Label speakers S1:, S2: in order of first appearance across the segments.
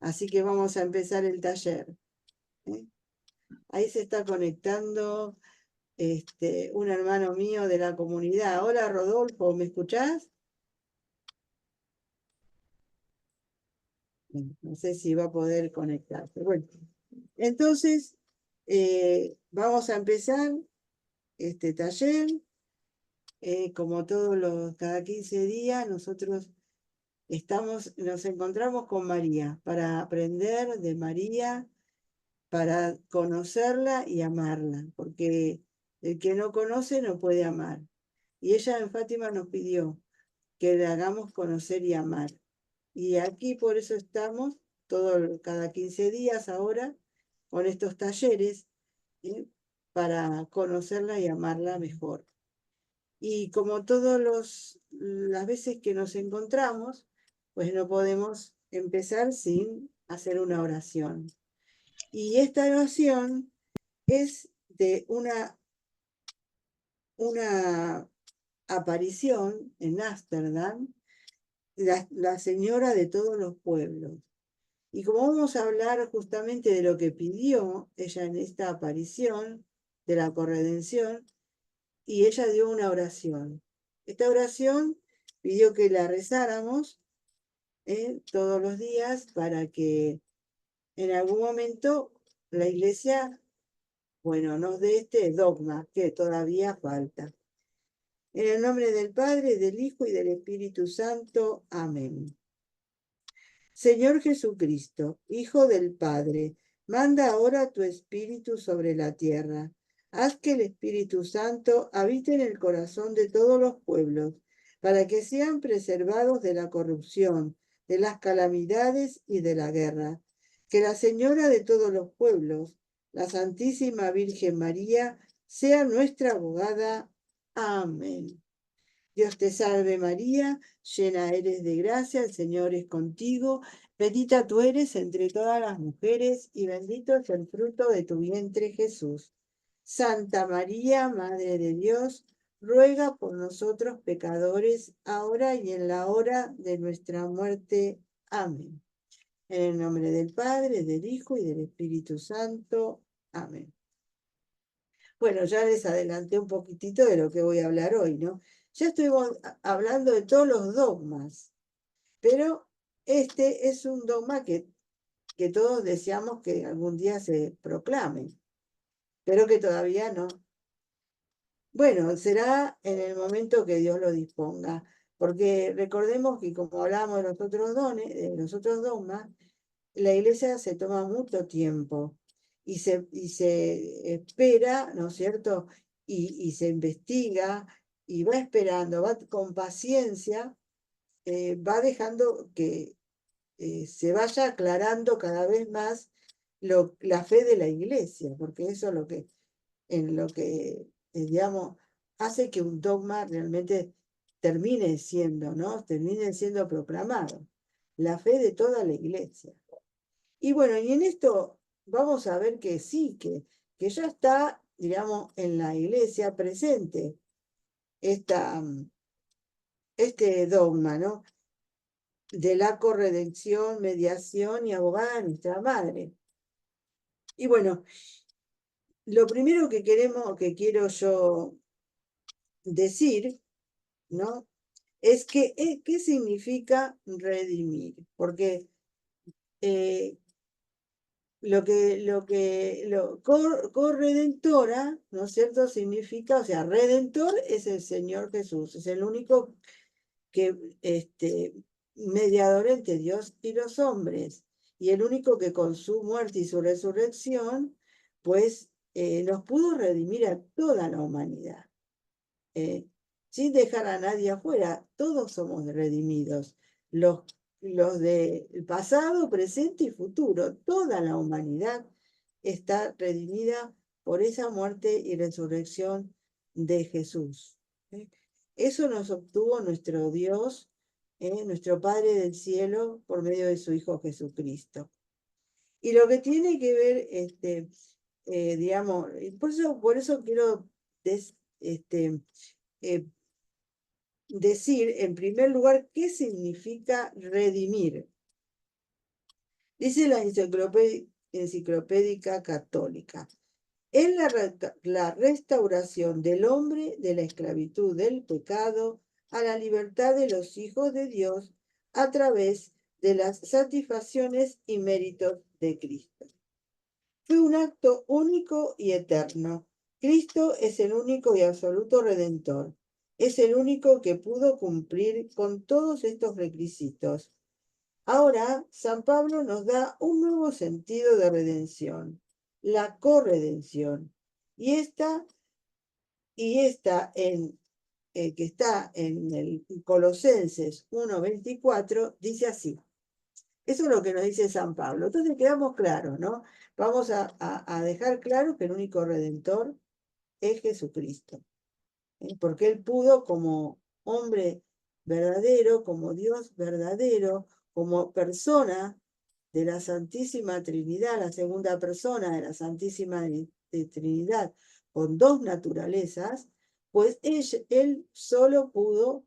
S1: Así que vamos a empezar el taller. Ahí se está conectando un hermano mío de la comunidad. Hola Rodolfo, ¿me escuchás? No sé si va a poder conectarse. Bueno, entonces vamos a empezar este taller. Como cada 15 días, nosotros nos encontramos con María para aprender de María, para conocerla y amarla, porque el que no conoce no puede amar. Y ella en Fátima nos pidió que le hagamos conocer y amar. Y aquí por eso estamos cada 15 días ahora con estos talleres, ¿eh? Para conocerla y amarla mejor. Y como las veces que nos encontramos, pues no podemos empezar sin hacer una oración. Y esta oración es de una aparición en Ámsterdam, la señora de todos los pueblos. Y como vamos a hablar justamente de lo que pidió ella en esta aparición de la corredención, y ella dio una oración. Esta oración pidió que la rezáramos todos los días para que en algún momento la iglesia, bueno, nos dé este dogma que todavía falta. En el nombre del Padre, del Hijo y del Espíritu Santo. Amén. Señor Jesucristo, Hijo del Padre, manda ahora tu Espíritu sobre la tierra. Haz que el Espíritu Santo habite en el corazón de todos los pueblos, para que sean preservados de la corrupción, de las calamidades y de la guerra. Que la Señora de todos los pueblos, la Santísima Virgen María, sea nuestra abogada. Amén. Dios te salve María, llena eres de gracia, el Señor es contigo, bendita tú eres entre todas las mujeres y bendito es el fruto de tu vientre Jesús. Santa María, Madre de Dios, ruega por nosotros pecadores, ahora y en la hora de nuestra muerte. Amén. En el nombre del Padre, del Hijo y del Espíritu Santo. Amén. Bueno, ya les adelanté un poquitito de lo que voy a hablar hoy, ¿no? Ya estoy hablando de todos los dogmas, pero este es un dogma que todos deseamos que algún día se proclame, pero que todavía no. Bueno, será en el momento que Dios lo disponga, porque recordemos que como hablamos de los otros dones, de los otros dogmas, la iglesia se toma mucho tiempo y se espera, ¿no es cierto? Y se investiga y va esperando, va con paciencia, va dejando que se vaya aclarando cada vez más la fe de la iglesia, porque eso es lo que digamos, hace que un dogma realmente termine siendo, ¿no? Termine siendo proclamado. La fe de toda la iglesia. Y bueno, y en esto vamos a ver que sí, que ya está, digamos, en la iglesia presente este dogma, ¿no? De la corredención, mediación y abogada de nuestra madre. Y bueno, lo primero que quiero yo decir, ¿no? Es que, ¿qué significa redimir? Porque corredentora, ¿no es cierto? Significa, o sea, redentor es el Señor Jesús, es el único que, mediador entre Dios y los hombres, y el único que con su muerte y su resurrección, pues, nos pudo redimir a toda la humanidad, sin dejar a nadie afuera. Todos somos redimidos, los del pasado, presente y futuro. Toda la humanidad está redimida por esa muerte y resurrección de Jesús. Eso nos obtuvo nuestro Dios, nuestro Padre del cielo, por medio de su Hijo Jesucristo. Y lo que tiene que ver, digamos, por eso quiero decir, en primer lugar, qué significa redimir. Dice la Enciclopédica Católica. Es la restauración del hombre de la esclavitud del pecado a la libertad de los hijos de Dios a través de las satisfacciones y méritos de Cristo. Fue un acto único y eterno. Cristo es el único y absoluto Redentor. Es el único que pudo cumplir con todos estos requisitos. Ahora, San Pablo nos da un nuevo sentido de redención, la corredención. Y esta que está en el Colosenses 1:24, dice así. Eso es lo que nos dice San Pablo. Entonces quedamos claros, ¿no? Vamos a dejar claro que el único redentor es Jesucristo. Porque él pudo como hombre verdadero, como Dios verdadero, como persona de la Santísima Trinidad, la segunda persona de la Santísima Trinidad, con dos naturalezas, pues él solo pudo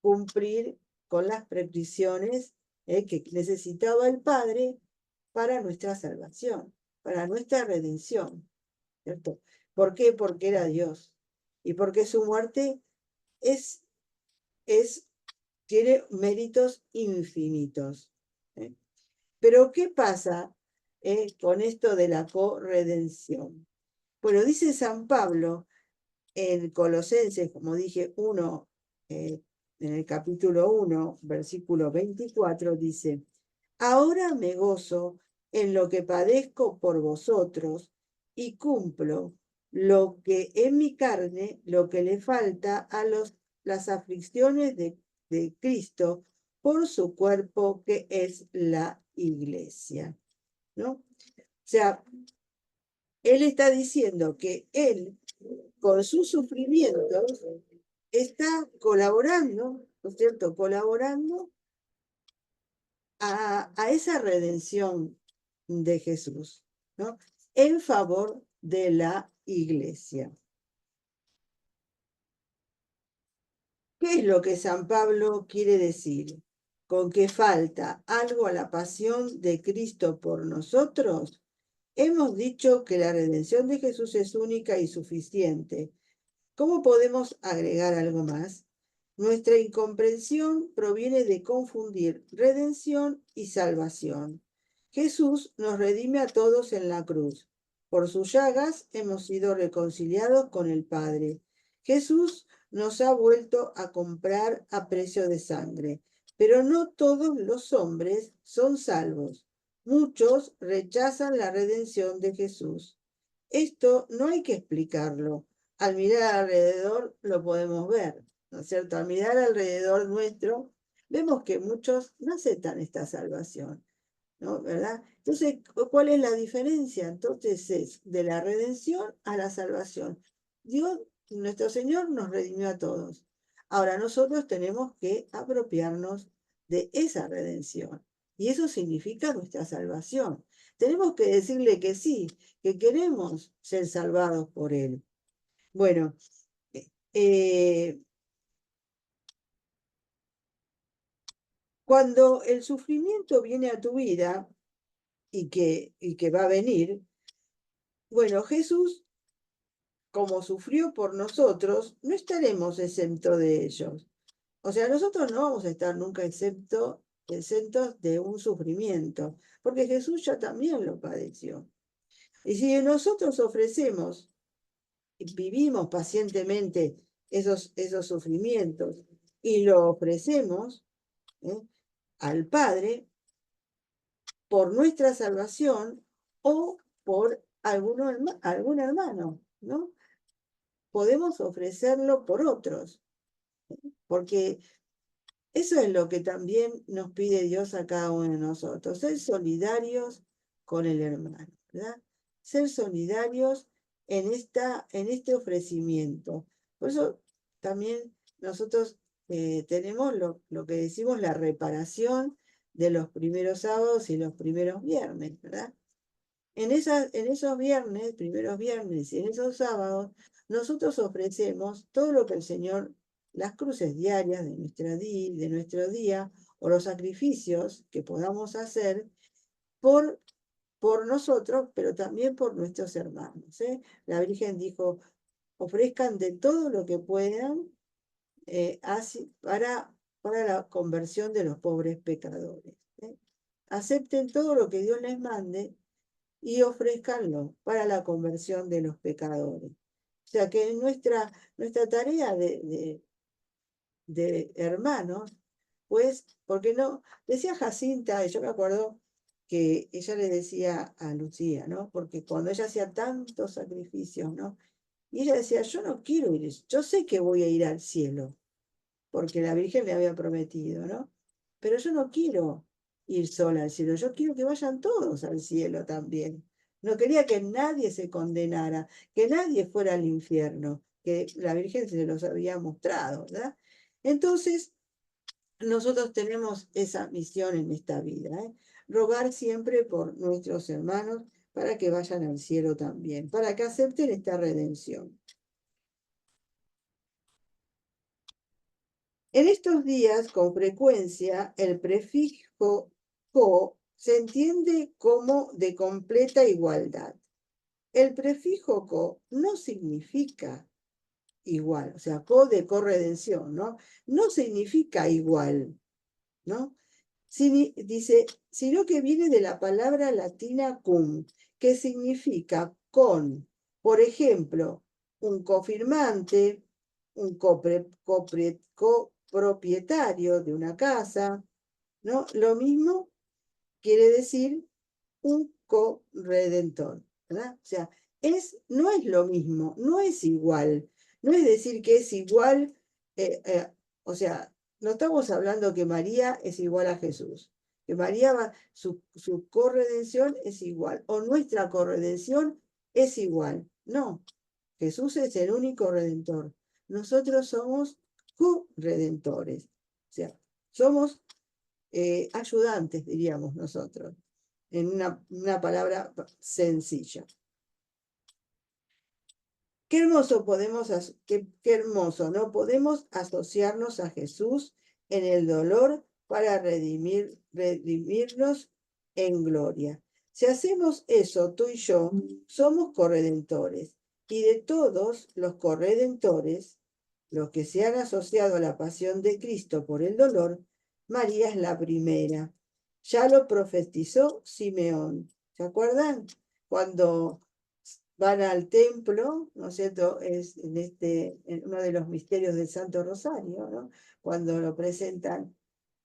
S1: cumplir con las prescripciones que necesitaba el Padre para nuestra salvación, para nuestra redención, ¿cierto? ¿Por qué? Porque era Dios y porque su muerte es, tiene méritos infinitos. ¿Eh? Pero ¿qué pasa con esto de la corredención? Bueno, dice San Pablo en Colosenses, como dije, en el capítulo 1, versículo 24, dice, ahora me gozo en lo que padezco por vosotros y cumplo lo que en mi carne, lo que le falta a las aflicciones de Cristo por su cuerpo que es la iglesia. ¿No? O sea, él está diciendo que él, con sus sufrimientos, está colaborando, ¿no es cierto? Colaborando a esa redención de Jesús, ¿no? En favor de la iglesia. ¿Qué es lo que San Pablo quiere decir? ¿Con que falta algo a la pasión de Cristo por nosotros? Hemos dicho que la redención de Jesús es única y suficiente. ¿Cómo podemos agregar algo más? Nuestra incomprensión proviene de confundir redención y salvación. Jesús nos redime a todos en la cruz. Por sus llagas hemos sido reconciliados con el Padre. Jesús nos ha vuelto a comprar a precio de sangre. Pero no todos los hombres son salvos. Muchos rechazan la redención de Jesús. Esto no hay que explicarlo. Al mirar alrededor lo podemos ver, ¿no es cierto? Al mirar alrededor nuestro, vemos que muchos no aceptan esta salvación, ¿no? ¿Verdad? Entonces, ¿cuál es la diferencia? Entonces es de la redención a la salvación. Dios, nuestro Señor, nos redimió a todos. Ahora nosotros tenemos que apropiarnos de esa redención. Y eso significa nuestra salvación. Tenemos que decirle que sí, que queremos ser salvados por Él. Bueno, eh, cuando el sufrimiento viene a tu vida y que va a venir, bueno, Jesús, como sufrió por nosotros, no estaremos exentos de ellos. O sea, nosotros no vamos a estar nunca exentos de un sufrimiento, porque Jesús ya también lo padeció. Y si nosotros ofrecemos, vivimos pacientemente esos sufrimientos y lo ofrecemos, ¿eh? al Padre por nuestra salvación o por algún hermano, ¿no? Podemos ofrecerlo por otros, porque eso es lo que también nos pide Dios a cada uno de nosotros, ser solidarios con el hermano, ¿verdad? Ser solidarios en este ofrecimiento. Por eso también nosotros tenemos lo que decimos la reparación de los primeros sábados y los primeros viernes, ¿verdad? En esos viernes, primeros viernes y en esos sábados, nosotros ofrecemos todo lo que el Señor, las cruces diarias de nuestro día, o los sacrificios que podamos hacer por nosotros, pero también por nuestros hermanos. La Virgen dijo, ofrezcan de todo lo que puedan para la conversión de los pobres pecadores. Acepten todo lo que Dios les mande y ofrezcanlo para la conversión de los pecadores. O sea que nuestra tarea de hermanos, pues, porque no, decía Jacinta, y yo me acuerdo que ella le decía a Lucía, ¿no? Porque cuando ella hacía tantos sacrificios, ¿no? Y ella decía, yo no quiero ir, yo sé que voy a ir al cielo, porque la Virgen le había prometido, ¿no? Pero yo no quiero ir sola al cielo, yo quiero que vayan todos al cielo también. No quería que nadie se condenara, que nadie fuera al infierno, que la Virgen se los había mostrado, ¿verdad? Entonces, nosotros tenemos esa misión en esta vida, rogar siempre por nuestros hermanos para que vayan al cielo también, para que acepten esta redención. En estos días, con frecuencia, el prefijo co se entiende como de completa igualdad. El prefijo co no significa igual, o sea, co de corredención, ¿no? No significa igual, ¿no? Dice, sino que viene de la palabra latina cum, que significa con. Por ejemplo, un cofirmante, un copropietario de una casa, ¿no? Lo mismo quiere decir un corredentor, ¿verdad? O sea, no es lo mismo, no es igual. No es decir que es igual, o sea, no estamos hablando que María es igual a Jesús, que María su corredención es igual, o nuestra corredención es igual. No, Jesús es el único redentor. Nosotros somos co-redentores. O sea, somos ayudantes, diríamos nosotros, en una palabra sencilla. Qué hermoso qué hermoso, ¿no? Podemos asociarnos a Jesús en el dolor para redimirnos en gloria. Si hacemos eso, tú y yo, somos corredentores. Y de todos los corredentores, los que se han asociado a la pasión de Cristo por el dolor, María es la primera. Ya lo profetizó Simeón. ¿Se acuerdan? Cuando van al templo, ¿no es cierto? Es en uno de los misterios del Santo Rosario, ¿no? Cuando lo presentan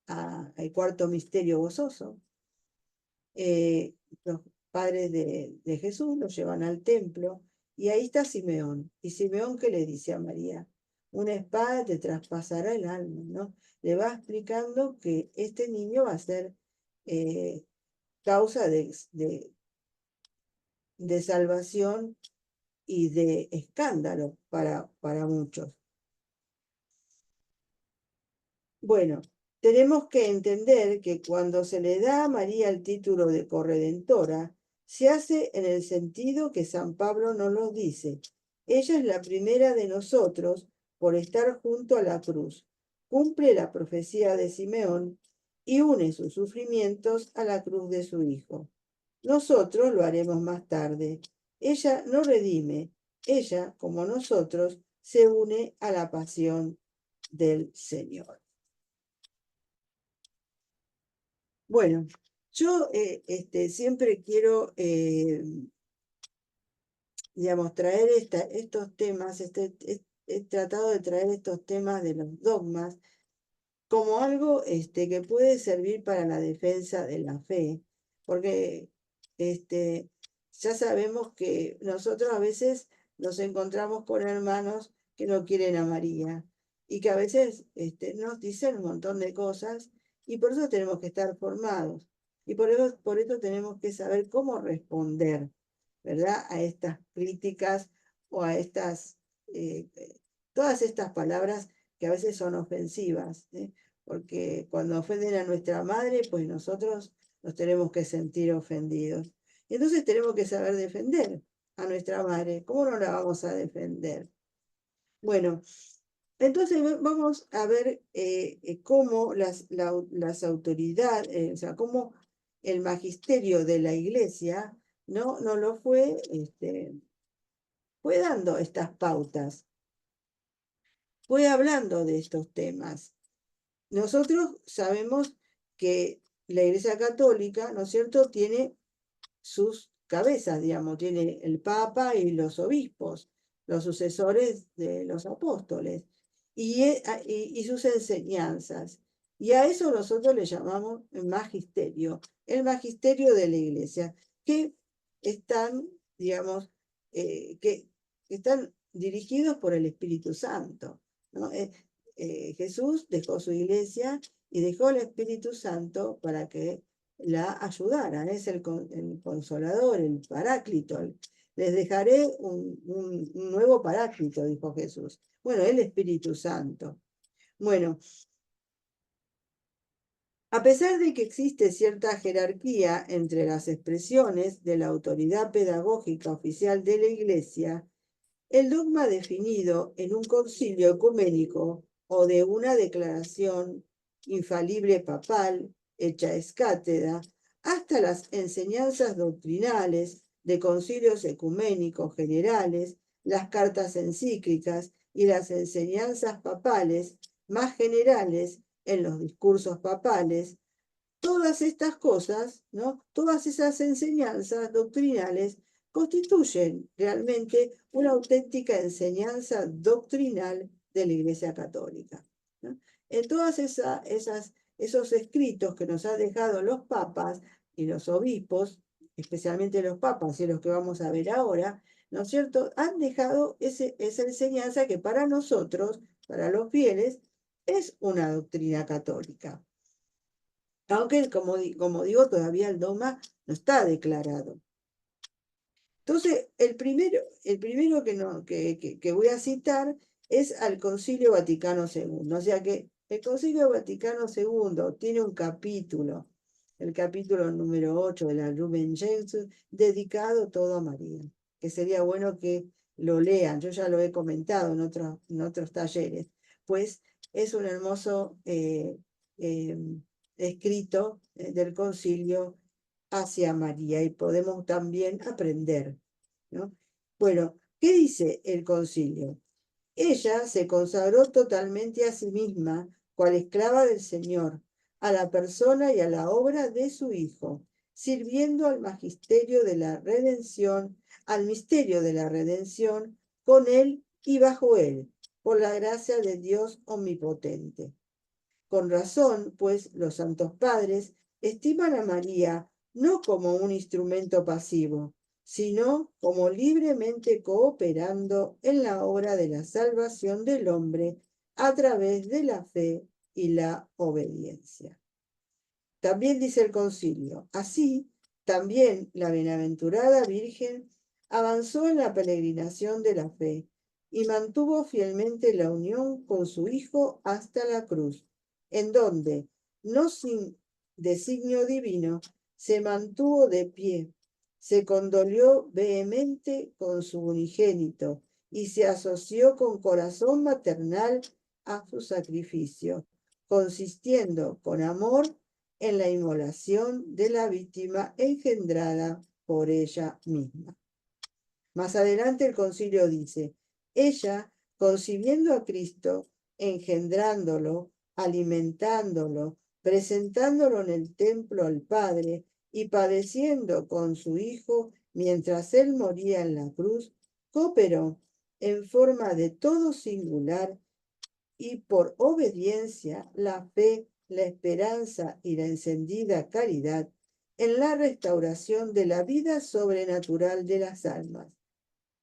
S1: al cuarto misterio gozoso. Los padres de Jesús lo llevan al templo y ahí está Simeón. Y Simeón, ¿qué le dice a María? Una espada te traspasará el alma, ¿no? Le va explicando que este niño va a ser causa de salvación y de escándalo para muchos. Bueno, tenemos que entender que cuando se le da a María el título de corredentora, se hace en el sentido que San Pablo nos lo dice. Ella es la primera de nosotros por estar junto a la cruz. Cumple la profecía de Simeón y une sus sufrimientos a la cruz de su Hijo. Nosotros lo haremos más tarde. Ella no redime, ella, como nosotros, se une a la pasión del Señor. Bueno, yo siempre quiero, digamos, traer estos temas, he tratado de traer estos temas de los dogmas como algo que puede servir para la defensa de la fe, porque ya sabemos que nosotros a veces nos encontramos con hermanos que no quieren a María y que a veces nos dicen un montón de cosas y por eso tenemos que estar formados y por eso tenemos que saber cómo responder, ¿verdad? A estas críticas o a todas estas palabras que a veces son ofensivas, porque cuando ofenden a nuestra madre, pues nosotros nos tenemos que sentir ofendidos. Y entonces tenemos que saber defender a nuestra madre. ¿Cómo no la vamos a defender? Bueno, entonces vamos a ver cómo las autoridades, o sea, cómo el magisterio de la Iglesia no lo fue dando estas pautas, fue hablando de estos temas. Nosotros sabemos que la Iglesia Católica, ¿no es cierto?, tiene sus cabezas, digamos, tiene el Papa y los obispos, los sucesores de los apóstoles, y sus enseñanzas. Y a eso nosotros le llamamos el magisterio de la Iglesia, que están, digamos, que están dirigidos por el Espíritu Santo, ¿no? Jesús dejó su iglesia y dejó el Espíritu Santo para que la ayudaran. Es el consolador, el paráclito. Les dejaré un nuevo paráclito, dijo Jesús. Bueno, el Espíritu Santo. Bueno, a pesar de que existe cierta jerarquía entre las expresiones de la autoridad pedagógica oficial de la Iglesia, el dogma definido en un concilio ecuménico o de una declaración infalible papal, hecha es cátedra, hasta las enseñanzas doctrinales de concilios ecuménicos generales, las cartas encíclicas y las enseñanzas papales más generales en los discursos papales, todas estas cosas, ¿no? Todas esas enseñanzas doctrinales constituyen realmente una auténtica enseñanza doctrinal de la Iglesia Católica, ¿no? En todas esos escritos que nos han dejado los papas y los obispos, especialmente los papas y los que vamos a ver ahora, ¿no es cierto?, han dejado esa enseñanza que para nosotros, para los fieles, es una doctrina católica. Aunque, como digo, todavía el dogma no está declarado. Entonces, el primero que voy a citar es al Concilio Vaticano II. O sea que el Concilio Vaticano II tiene un capítulo, el capítulo número 8 de la Lumen Gentium, dedicado todo a María, que sería bueno que lo lean. Yo ya lo he comentado en otros talleres, pues es un hermoso escrito del concilio hacia María y podemos también aprender, ¿no? Bueno, ¿qué dice el concilio? Ella se consagró totalmente a sí misma, cual esclava del Señor, a la persona y a la obra de su Hijo, sirviendo al magisterio de la redención, al misterio de la redención, con él y bajo él, por la gracia de Dios omnipotente. Con razón, pues, los santos padres estiman a María no como un instrumento pasivo, sino como libremente cooperando en la obra de la salvación del hombre a través de la fe y la obediencia. También dice el concilio, así, también la bienaventurada Virgen avanzó en la peregrinación de la fe y mantuvo fielmente la unión con su Hijo hasta la cruz, en donde, no sin designio divino, se mantuvo de pie, se condolió vehemente con su unigénito y se asoció con corazón maternal a su sacrificio, consistiendo con amor en la inmolación de la víctima engendrada por ella misma. Más adelante el concilio dice, ella, concibiendo a Cristo, engendrándolo, alimentándolo, presentándolo en el templo al Padre y padeciendo con su Hijo mientras él moría en la cruz, cooperó en forma de todo singular y por obediencia, la fe, la esperanza y la encendida caridad en la restauración de la vida sobrenatural de las almas.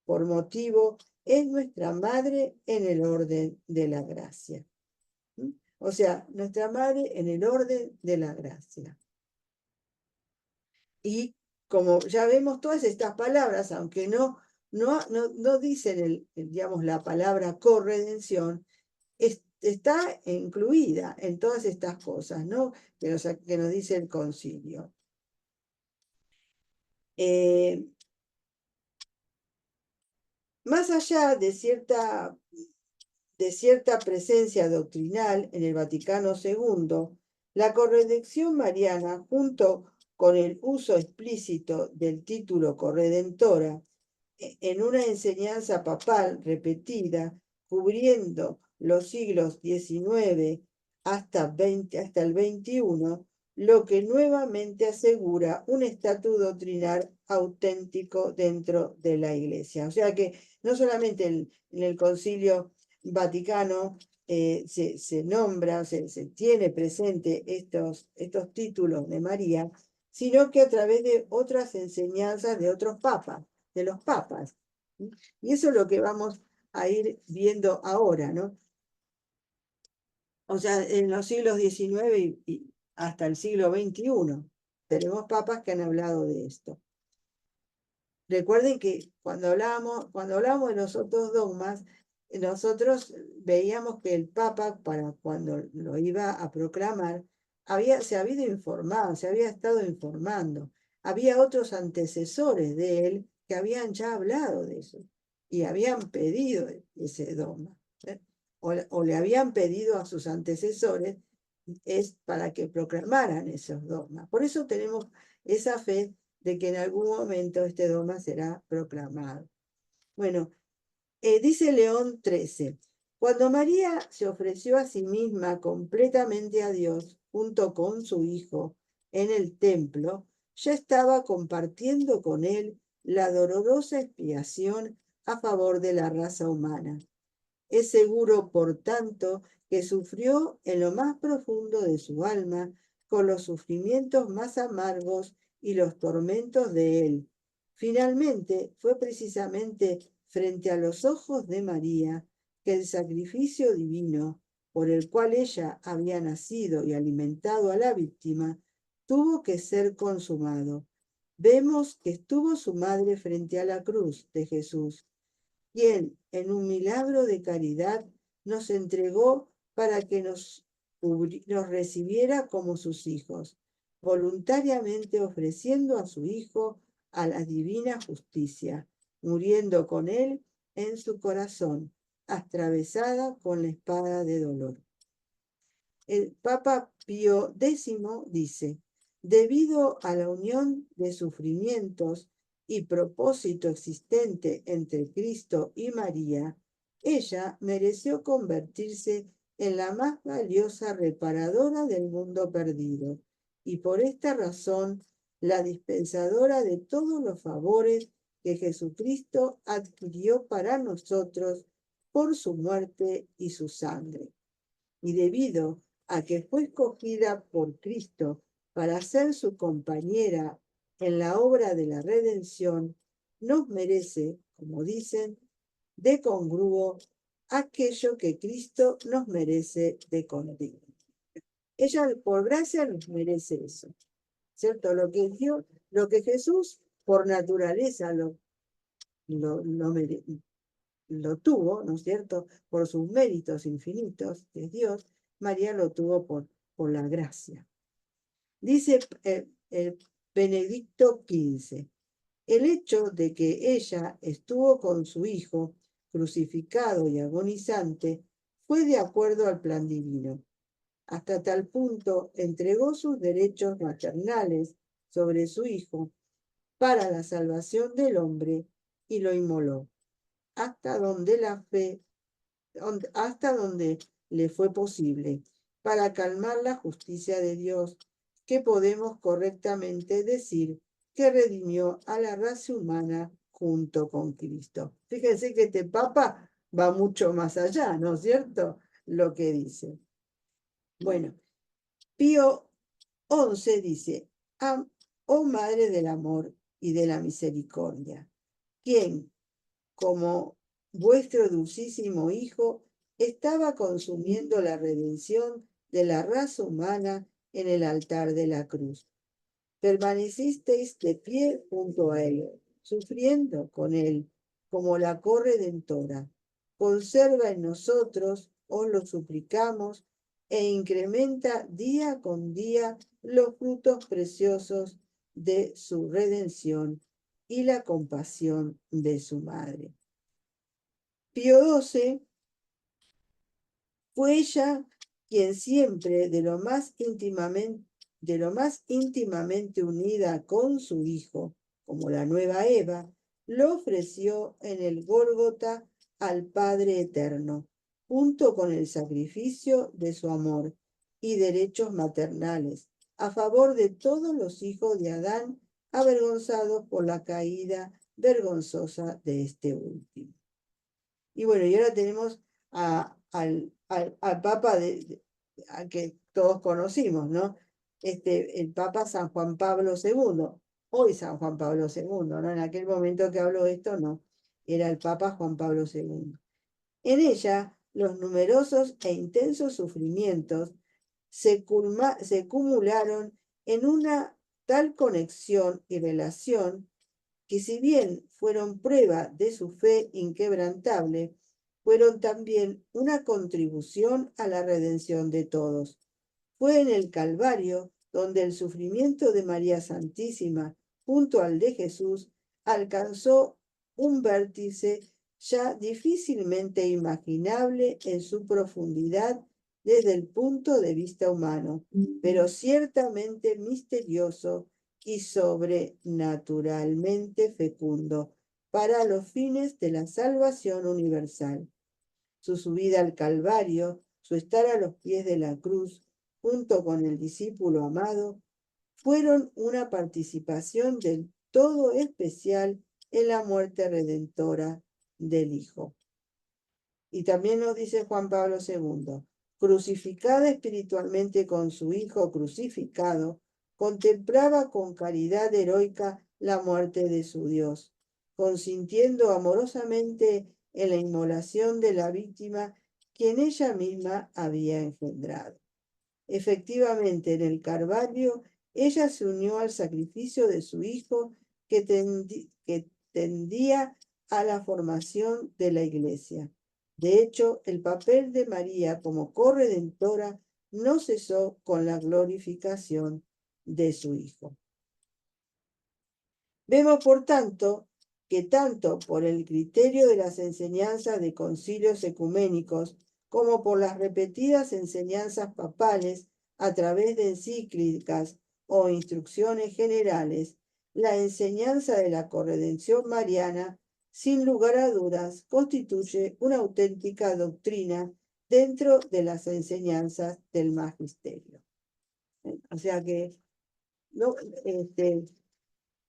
S1: Por motivo, es nuestra madre en el orden de la gracia. O sea, nuestra madre en el orden de la gracia. Y como ya vemos todas estas palabras, aunque no dicen digamos, la palabra corredención, está incluida en todas estas cosas, ¿no?, que nos dice el concilio. Más allá de cierta presencia doctrinal en el Vaticano II, la corredención mariana, junto con el uso explícito del título corredentora, en una enseñanza papal repetida, cubriendo los siglos XIX hasta el XXI, lo que nuevamente asegura un estatus doctrinal auténtico dentro de la Iglesia. O sea que no solamente en el Concilio Vaticano se nombra, se tiene presente estos títulos de María, sino que a través de otras enseñanzas de otros papas, de los papas. Y eso es lo que vamos a ir viendo ahora, ¿no? O sea, en los siglos XIX y hasta el siglo XXI, tenemos papas que han hablado de esto. Recuerden que cuando hablamos de los otros dogmas, nosotros veíamos que el Papa, para cuando lo iba a proclamar, se había informado, se había estado informando. Había otros antecesores de él que habían ya hablado de eso y habían pedido ese dogma. O le habían pedido a sus antecesores para que proclamaran esos dogmas. Por eso tenemos esa fe de que en algún momento este dogma será proclamado. Bueno, dice León XIII, cuando María se ofreció a sí misma completamente a Dios junto con su Hijo en el templo, ya estaba compartiendo con él la dolorosa expiación a favor de la raza humana. Es seguro, por tanto, que sufrió en lo más profundo de su alma, con los sufrimientos más amargos y los tormentos de él. Finalmente, fue precisamente frente a los ojos de María que el sacrificio divino, por el cual ella había nacido y alimentado a la víctima, tuvo que ser consumado. Vemos que estuvo su madre frente a la cruz de Jesús, quien en un milagro de caridad nos entregó para que nos recibiera como sus hijos, voluntariamente ofreciendo a su Hijo a la divina justicia, muriendo con él en su corazón, atravesada con la espada de dolor. El Papa Pío X dice, debido a la unión de sufrimientos y propósito existente entre Cristo y María, ella mereció convertirse en la más valiosa reparadora del mundo perdido y por esta razón la dispensadora de todos los favores que Jesucristo adquirió para nosotros por su muerte y su sangre. Y debido a que fue escogida por Cristo para ser su compañera en la obra de la redención, nos merece, como dicen, de congruo aquello que Cristo nos merece de continuo. Ella por gracia nos merece eso, ¿cierto? Lo que Jesús por naturaleza lo tuvo, ¿no es cierto? Por sus méritos infinitos, que es Dios, María lo tuvo por la gracia. Dice Benedicto XV, el hecho de que ella estuvo con su hijo crucificado y agonizante fue de acuerdo al plan divino. Hasta tal punto entregó sus derechos maternales sobre su hijo para la salvación del hombre y lo inmoló, hasta donde le fue posible, para calmar la justicia de Dios, que podemos correctamente decir que redimió a la raza humana junto con Cristo. Fíjense que este Papa va mucho más allá, ¿no es cierto? Lo que dice. Bueno, Pío XI dice, oh Madre del Amor y de la Misericordia, quien, como vuestro dulcísimo Hijo, estaba consumiendo la redención de la raza humana en el altar de la cruz. Permanecisteis de pie junto a él, sufriendo con él como la corredentora. Conserva en nosotros, os lo suplicamos, e incrementa día con día los frutos preciosos de su redención y la compasión de su madre. Pío XII fue ella quien siempre, de lo más de lo más íntimamente unida con su Hijo, como la nueva Eva, lo ofreció en el Gólgota al Padre Eterno, junto con el sacrificio de su amor y derechos maternales, a favor de todos los hijos de Adán avergonzados por la caída vergonzosa de este último. Y bueno, y ahora tenemos al Papa al que todos conocimos, ¿no? El Papa San Juan Pablo II, hoy San Juan Pablo II, ¿no? En aquel momento que habló esto, no, era el Papa Juan Pablo II. En ella, los numerosos e intensos sufrimientos se acumularon en una tal conexión y relación que si bien fueron prueba de su fe inquebrantable, fueron también una contribución a la redención de todos. Fue en el Calvario donde el sufrimiento de María Santísima, junto al de Jesús, alcanzó un vértice ya difícilmente imaginable en su profundidad desde el punto de vista humano, pero ciertamente misterioso y sobrenaturalmente fecundo para los fines de la salvación universal. Su subida al Calvario, su estar a los pies de la cruz, junto con el discípulo amado, fueron una participación del todo especial en la muerte redentora del Hijo. Y también nos dice Juan Pablo II, crucificada espiritualmente con su Hijo crucificado, contemplaba con caridad heroica la muerte de su Dios, consintiendo amorosamente en la inmolación de la víctima quien ella misma había engendrado. Efectivamente, en el Calvario, ella se unió al sacrificio de su Hijo que tendía a la formación de la Iglesia. De hecho, el papel de María como corredentora no cesó con la glorificación de su Hijo. Vemos, por tanto, que tanto por el criterio de las enseñanzas de concilios ecuménicos como por las repetidas enseñanzas papales a través de encíclicas o instrucciones generales, la enseñanza de la corredención mariana, sin lugar a dudas, constituye una auténtica doctrina dentro de las enseñanzas del magisterio. O sea que no,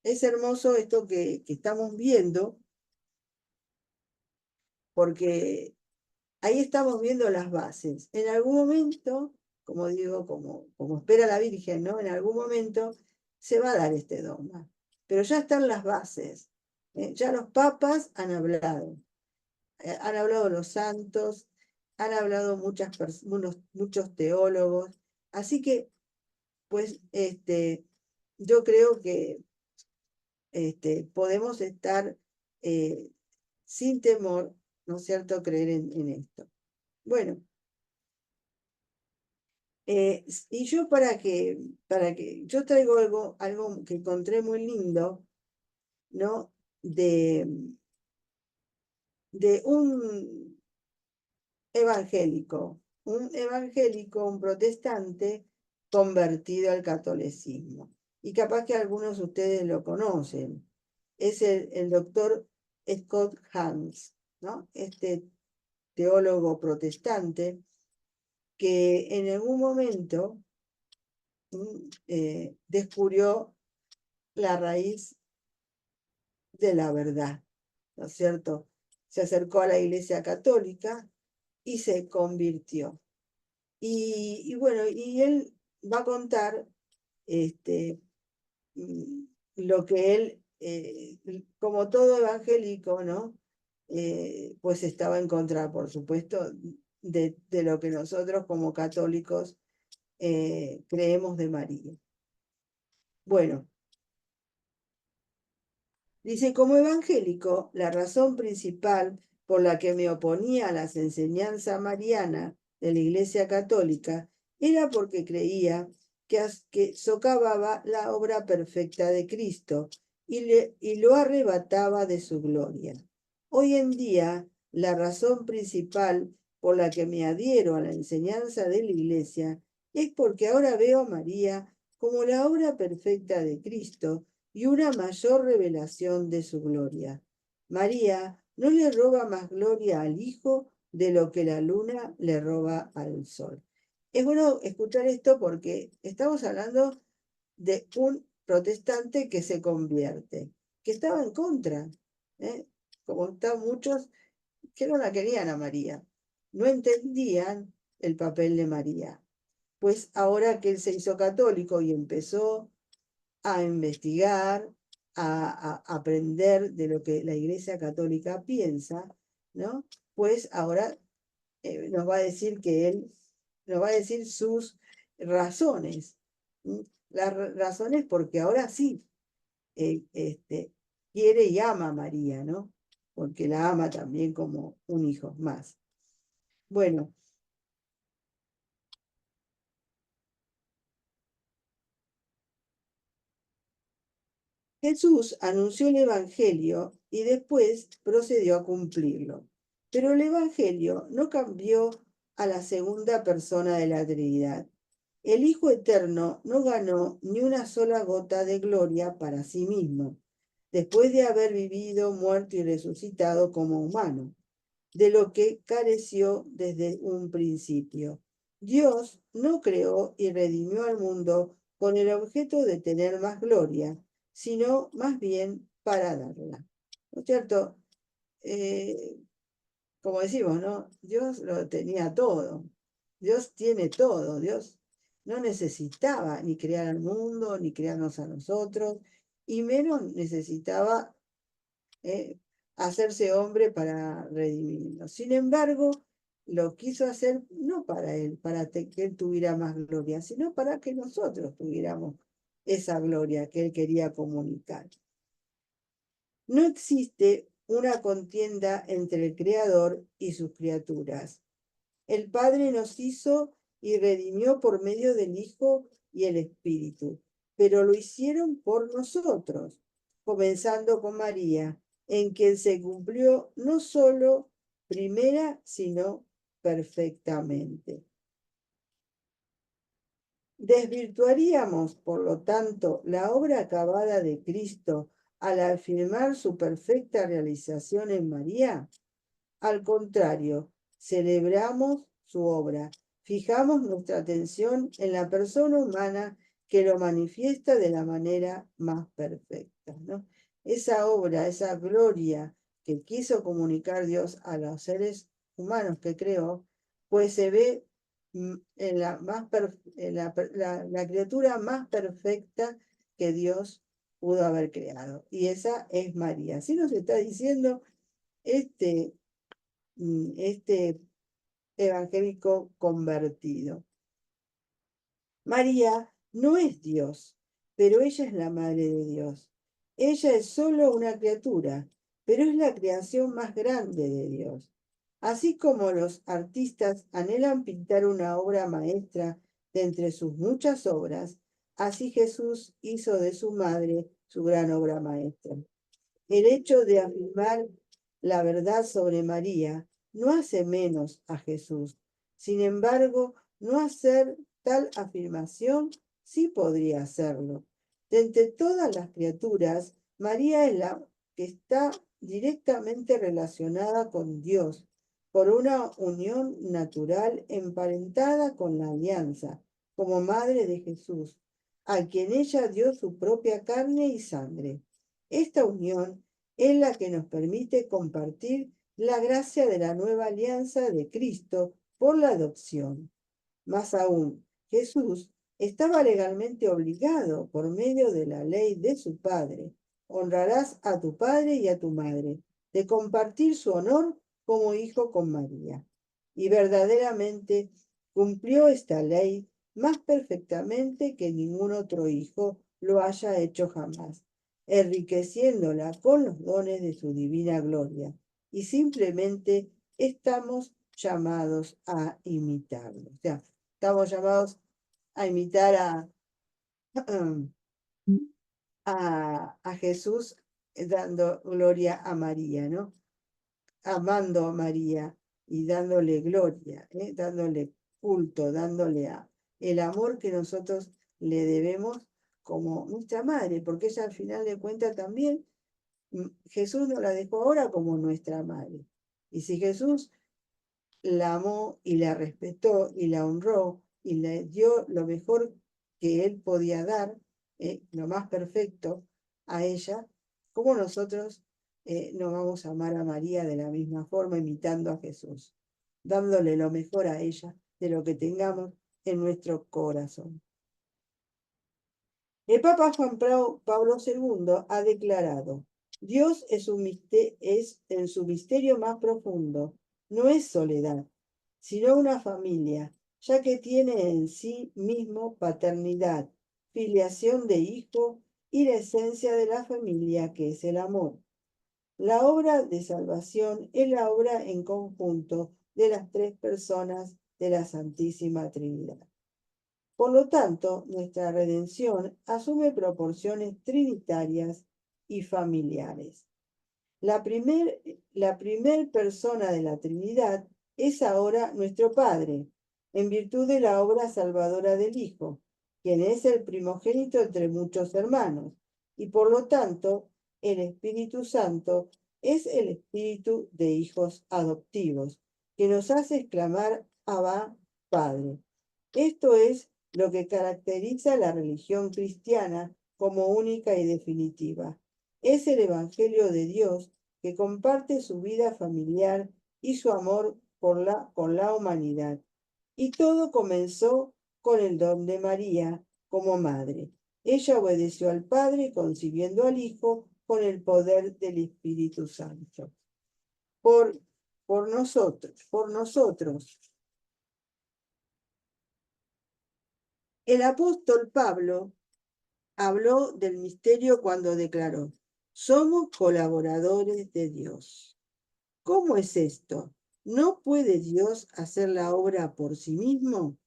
S1: es hermoso esto que estamos viendo, porque ahí estamos viendo las bases. En algún momento, como digo, como espera la Virgen, ¿no? En algún momento se va a dar este dogma, pero ya están las bases. Ya los papas han hablado los santos, han hablado muchos teólogos, así que, pues, yo creo que podemos estar sin temor, ¿no es cierto?, creer en esto. Bueno, y yo para que yo traigo algo que encontré muy lindo, ¿no? De un protestante convertido al catolicismo. Y capaz que algunos de ustedes lo conocen. Es el doctor Scott Hans, ¿no? Este teólogo protestante que en algún momento descubrió la raíz de la verdad, ¿no es cierto? Se acercó a la Iglesia Católica y se convirtió. Y bueno, y él va a contar lo que él, como todo evangélico, ¿no? Pues estaba en contra, por supuesto, de lo que nosotros como católicos creemos de María. Bueno, dice, como evangélico, la razón principal por la que me oponía a las enseñanzas marianas de la Iglesia Católica era porque creía que socavaba la obra perfecta de Cristo y lo arrebataba de su gloria. Hoy en día, la razón principal por la que me adhiero a la enseñanza de la Iglesia es porque ahora veo a María como la obra perfecta de Cristo y una mayor revelación de su gloria. María no le roba más gloria al Hijo de lo que la luna le roba al sol. Es bueno escuchar esto porque estamos hablando de un protestante que se convierte, que estaba en contra, ¿eh? Como están muchos que no la querían a María, no entendían el papel de María. Pues ahora que él se hizo católico y empezó a investigar, a aprender de lo que la Iglesia Católica piensa, ¿no? Pues ahora nos va a decir que él, nos va a decir sus razones. Las razones porque ahora sí quiere y ama a María, ¿no? Porque la ama también como un hijo más. Bueno, Jesús anunció el Evangelio y después procedió a cumplirlo. Pero el Evangelio no cambió a la segunda persona de la Trinidad. El Hijo Eterno no ganó ni una sola gota de gloria para sí mismo, después de haber vivido, muerto y resucitado como humano, de lo que careció desde un principio. Dios no creó y redimió al mundo con el objeto de tener más gloria, sino más bien para darla. ¿No es cierto? Eh, Como decimos, ¿no? Dios lo tenía todo. Dios tiene todo. Dios no necesitaba ni crear al mundo, ni crearnos a nosotros, y menos necesitaba hacerse hombre para redimirnos. Sin embargo, lo quiso hacer no para él, para que él tuviera más gloria, sino para que nosotros tuviéramos esa gloria que él quería comunicar. No existe una contienda entre el Creador y sus criaturas. El Padre nos hizo y redimió por medio del Hijo y el Espíritu, pero lo hicieron por nosotros, comenzando con María, en quien se cumplió no solo primera, sino perfectamente. Desvirtuaríamos, por lo tanto, la obra acabada de Cristo al afirmar su perfecta realización en María. Al contrario, celebramos su obra, fijamos nuestra atención en la persona humana que lo manifiesta de la manera más perfecta, ¿no? Esa obra, esa gloria que quiso comunicar Dios a los seres humanos que creó, pues se ve en la criatura más perfecta que Dios pudo haber creado. Y esa es María. Así nos está diciendo este este evangélico convertido. María no es Dios, pero ella es la madre de Dios. Ella es solo una criatura, pero es la creación más grande de Dios. Así como los artistas anhelan pintar una obra maestra de entre sus muchas obras, así Jesús hizo de su madre su gran obra maestra. El hecho de afirmar la verdad sobre María no hace menos a Jesús. Sin embargo, no hacer tal afirmación sí podría hacerlo. De entre todas las criaturas, María es la que está directamente relacionada con Dios por una unión natural emparentada con la alianza, como madre de Jesús, a quien ella dio su propia carne y sangre. Esta unión es la que nos permite compartir la gracia de la nueva alianza de Cristo por la adopción. Más aún, Jesús estaba legalmente obligado por medio de la ley de su Padre, honrarás a tu padre y a tu madre, de compartir su honor como hijo con María. Y verdaderamente cumplió esta ley más perfectamente que ningún otro hijo lo haya hecho jamás, enriqueciéndola con los dones de su divina gloria. Y simplemente estamos llamados a imitarlo. O sea, estamos llamados a imitar a Jesús dando gloria a María, ¿no? Amando a María y dándole gloria, dándole culto, dándole el amor que nosotros le debemos como nuestra madre, porque ella al final de cuentas también, Jesús nos la dejó ahora como nuestra madre. Y si Jesús la amó y la respetó y la honró y le dio lo mejor que él podía dar, lo más perfecto a ella, ¿cómo nosotros no vamos a amar a María de la misma forma, imitando a Jesús, dándole lo mejor a ella de lo que tengamos en nuestro corazón? El Papa Juan Pablo II ha declarado: Dios es en su misterio más profundo, no es soledad, sino una familia, ya que tiene en sí mismo paternidad, filiación de hijo y la esencia de la familia, que es el amor. La obra de salvación es la obra en conjunto de las tres personas de la Santísima Trinidad. Por lo tanto, nuestra redención asume proporciones trinitarias y familiares. La primer persona de la Trinidad es ahora nuestro Padre, en virtud de la obra salvadora del Hijo, quien es el primogénito entre muchos hermanos, y por lo tanto el Espíritu Santo es el espíritu de hijos adoptivos, que nos hace exclamar: Abba, Padre. Esto es lo que caracteriza la religión cristiana como única y definitiva. Es el Evangelio de Dios, que comparte su vida familiar y su amor con la humanidad. Y todo comenzó con el don de María como madre. Ella obedeció al Padre, concibiendo al Hijo con el poder del Espíritu Santo. Por, por nosotros. El apóstol Pablo habló del misterio cuando declaró: somos colaboradores de Dios. ¿Cómo es esto? ¿No puede Dios hacer la obra por sí mismo?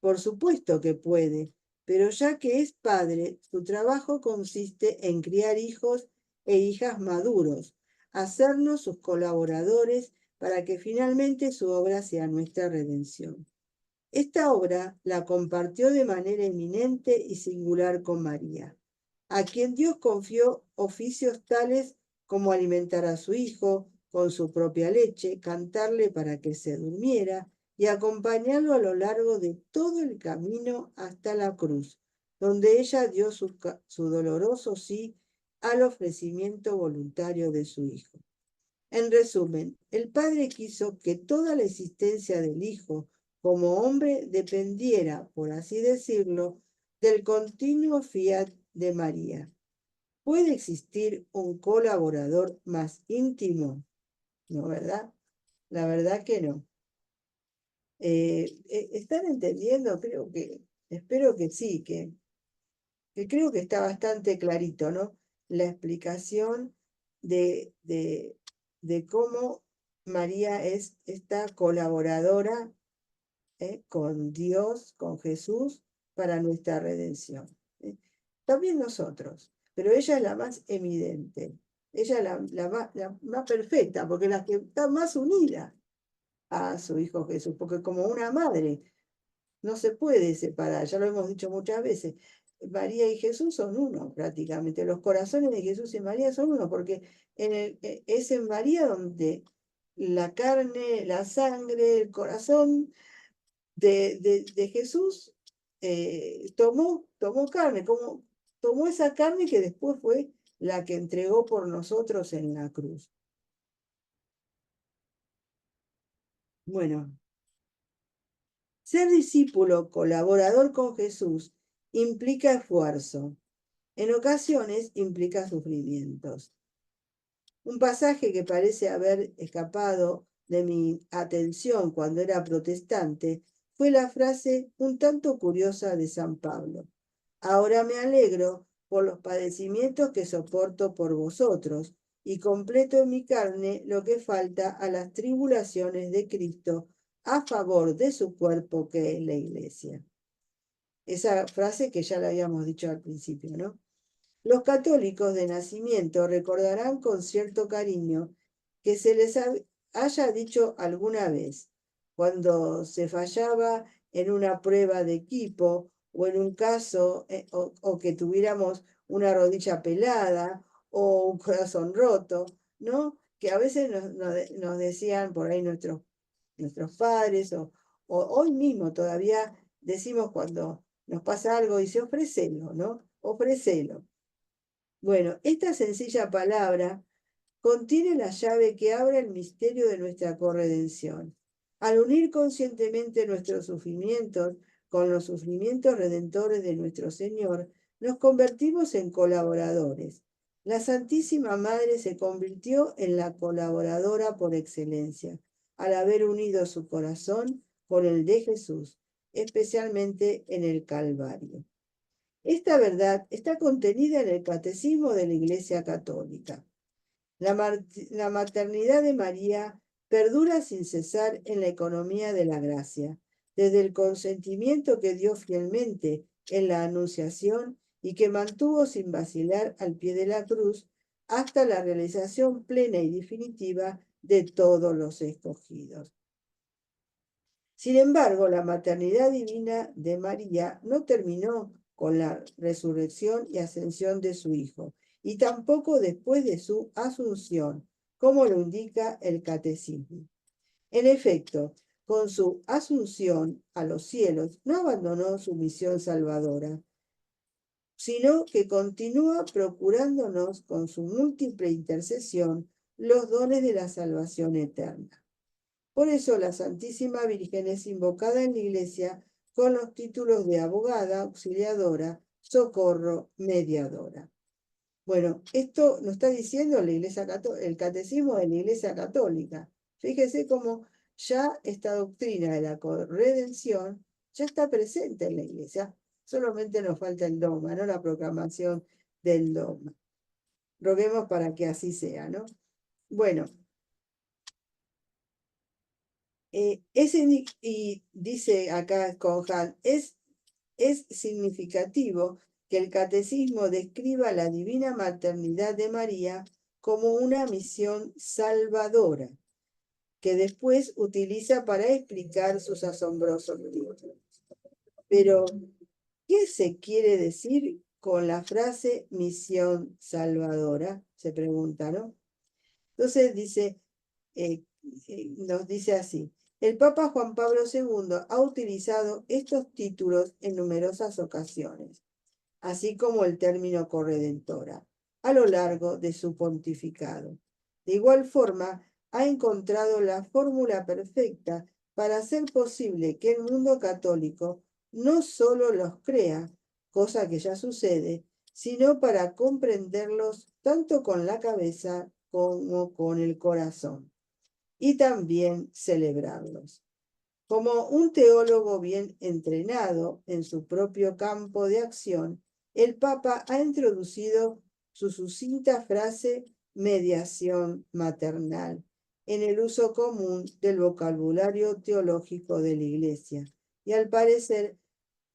S1: Por supuesto que puede, pero ya que es padre, su trabajo consiste en criar hijos e hijas maduros, hacernos sus colaboradores para que finalmente su obra sea nuestra redención. Esta obra la compartió de manera eminente y singular con María, a quien Dios confió oficios tales como alimentar a su hijo con su propia leche, cantarle para que se durmiera y acompañarlo a lo largo de todo el camino hasta la cruz, donde ella dio su doloroso sí al ofrecimiento voluntario de su hijo. En resumen, el Padre quiso que toda la existencia del Hijo como hombre dependiera, por así decirlo, del continuo fiat de María. ¿Puede existir un colaborador más íntimo? ¿No, verdad? La verdad que no. ¿Están entendiendo? Espero que sí, que creo que está bastante clarito, ¿no? La explicación de cómo María es esta colaboradora con Dios, con Jesús, para nuestra redención. También nosotros, pero ella es la más evidente, ella es la más perfecta, porque la que está más unida a su Hijo Jesús, porque como una madre no se puede separar, ya lo hemos dicho muchas veces. María y Jesús son uno prácticamente, los corazones de Jesús y María son uno, porque es en María donde la carne, la sangre, el corazón de Jesús tomó carne, como tomó esa carne que después fue la que entregó por nosotros en la cruz. Bueno, ser discípulo colaborador con Jesús implica esfuerzo. En ocasiones implica sufrimientos. Un pasaje que parece haber escapado de mi atención cuando era protestante fue la frase un tanto curiosa de San Pablo: ahora me alegro por los padecimientos que soporto por vosotros, y completo en mi carne lo que falta a las tribulaciones de Cristo a favor de su cuerpo, que es la Iglesia. Esa frase que ya la habíamos dicho al principio, ¿no? Los católicos de nacimiento recordarán con cierto cariño que se les haya dicho alguna vez, cuando se fallaba en una prueba de equipo o en un caso, o que tuviéramos una rodilla pelada o un corazón roto, ¿no? Que a veces nos decían por ahí nuestros padres o hoy mismo todavía decimos cuando nos pasa algo, dice, ofrécelo, ¿no? Ofrécelo. Bueno, esta sencilla palabra contiene la llave que abre el misterio de nuestra corredención. Al unir conscientemente nuestros sufrimientos con los sufrimientos redentores de nuestro Señor, nos convertimos en colaboradores. La Santísima Madre se convirtió en la colaboradora por excelencia, al haber unido su corazón con el de Jesús, especialmente en el Calvario. Esta verdad está contenida en el Catecismo de la Iglesia Católica. La maternidad de María perdura sin cesar en la economía de la gracia, desde el consentimiento que dio fielmente en la Anunciación y que mantuvo sin vacilar al pie de la cruz, hasta la realización plena y definitiva de todos los escogidos. Sin embargo, la maternidad divina de María no terminó con la resurrección y ascensión de su Hijo, y tampoco después de su asunción, como lo indica el Catecismo. En efecto, con su asunción a los cielos, no abandonó su misión salvadora, sino que continúa procurándonos con su múltiple intercesión los dones de la salvación eterna. Por eso la Santísima Virgen es invocada en la Iglesia con los títulos de abogada, auxiliadora, socorro, mediadora. Bueno, esto nos está diciendo la Iglesia el Catecismo de la Iglesia Católica. Fíjese cómo ya esta doctrina de la redención ya está presente en la Iglesia. Solamente nos falta el dogma, ¿no? La proclamación del dogma. Roguemos para que así sea, ¿no? Bueno, y dice acá Conhan, es significativo que el catecismo describa la divina maternidad de María como una misión salvadora, que después utiliza para explicar sus asombrosos títulos. Pero, ¿qué se quiere decir con la frase misión salvadora? Se pregunta, ¿no? Entonces nos dice así. El Papa Juan Pablo II ha utilizado estos títulos en numerosas ocasiones, así como el término corredentora, a lo largo de su pontificado. De igual forma, ha encontrado la fórmula perfecta para hacer posible que el mundo católico no solo los crea, cosa que ya sucede, sino para comprenderlos tanto con la cabeza como con el corazón, y también celebrarlos. Como un teólogo bien entrenado en su propio campo de acción, el Papa ha introducido su sucinta frase mediación maternal en el uso común del vocabulario teológico de la Iglesia y al parecer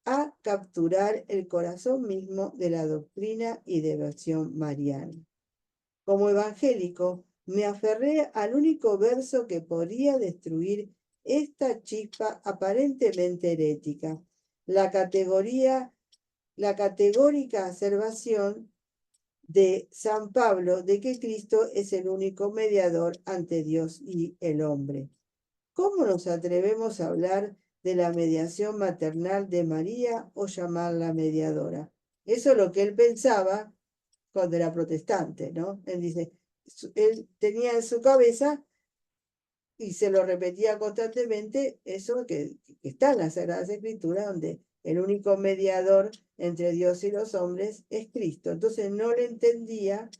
S1: a capturar el corazón mismo de la doctrina y devoción mariana. Como evangélico, me aferré al único verso que podría destruir esta chispa aparentemente herética, la categórica observación de San Pablo de que Cristo es el único mediador ante Dios y el hombre. ¿Cómo nos atrevemos a hablar de la mediación maternal de María o llamarla mediadora? Eso es lo que él pensaba cuando era protestante, ¿no? Él dice, él tenía en su cabeza y se lo repetía constantemente eso que está en las Sagradas Escrituras, donde el único mediador entre Dios y los hombres es Cristo. Entonces no le entendía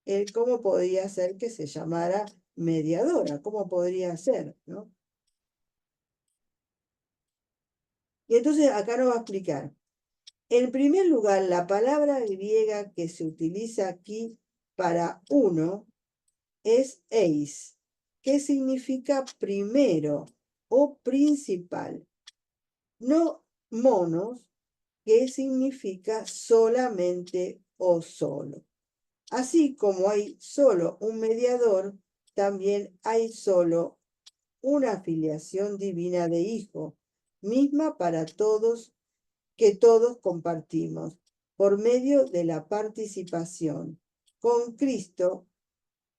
S1: él cómo podía ser que se llamara mediadora, cómo podría ser, ¿no? Y entonces acá nos va a explicar. En primer lugar, la palabra griega que se utiliza aquí para uno es eis, que significa primero o principal, no monos, que significa solamente o solo. Así como hay solo un mediador, también hay solo una filiación divina de hijo, misma para todos, que todos compartimos por medio de la participación con Cristo,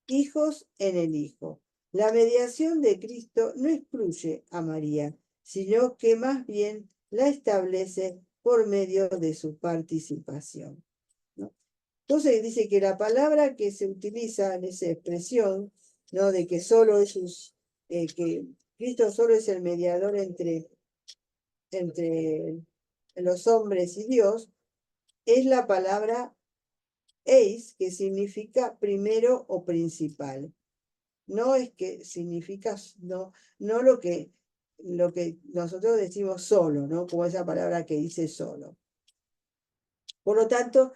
S1: hijos en el Hijo. La mediación de Cristo no excluye a María, sino que más bien la establece por medio de su participación, ¿no? Entonces dice que la palabra que se utiliza en esa expresión, ¿no? De que solo es que Cristo solo es el mediador entre los hombres y Dios, es la palabra eis, que significa primero o principal. No es que significa, no lo que nosotros decimos solo, ¿no? Como esa palabra que dice solo. Por lo tanto,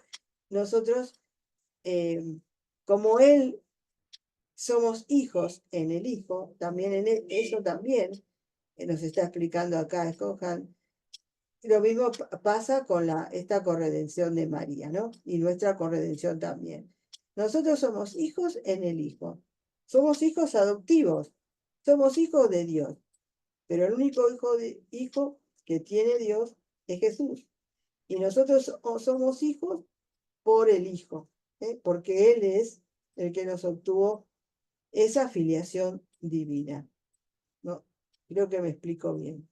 S1: nosotros, como Él somos hijos en el Hijo, también eso también nos está explicando acá Escojan. Lo mismo pasa con esta corredención de María, ¿no? Y nuestra corredención también. Nosotros somos hijos en el Hijo. Somos hijos adoptivos. Somos hijos de Dios. Pero el único hijo que tiene Dios es Jesús. Y nosotros somos hijos por el Hijo, porque Él es el que nos obtuvo esa filiación divina, ¿no? Creo que me explico bien.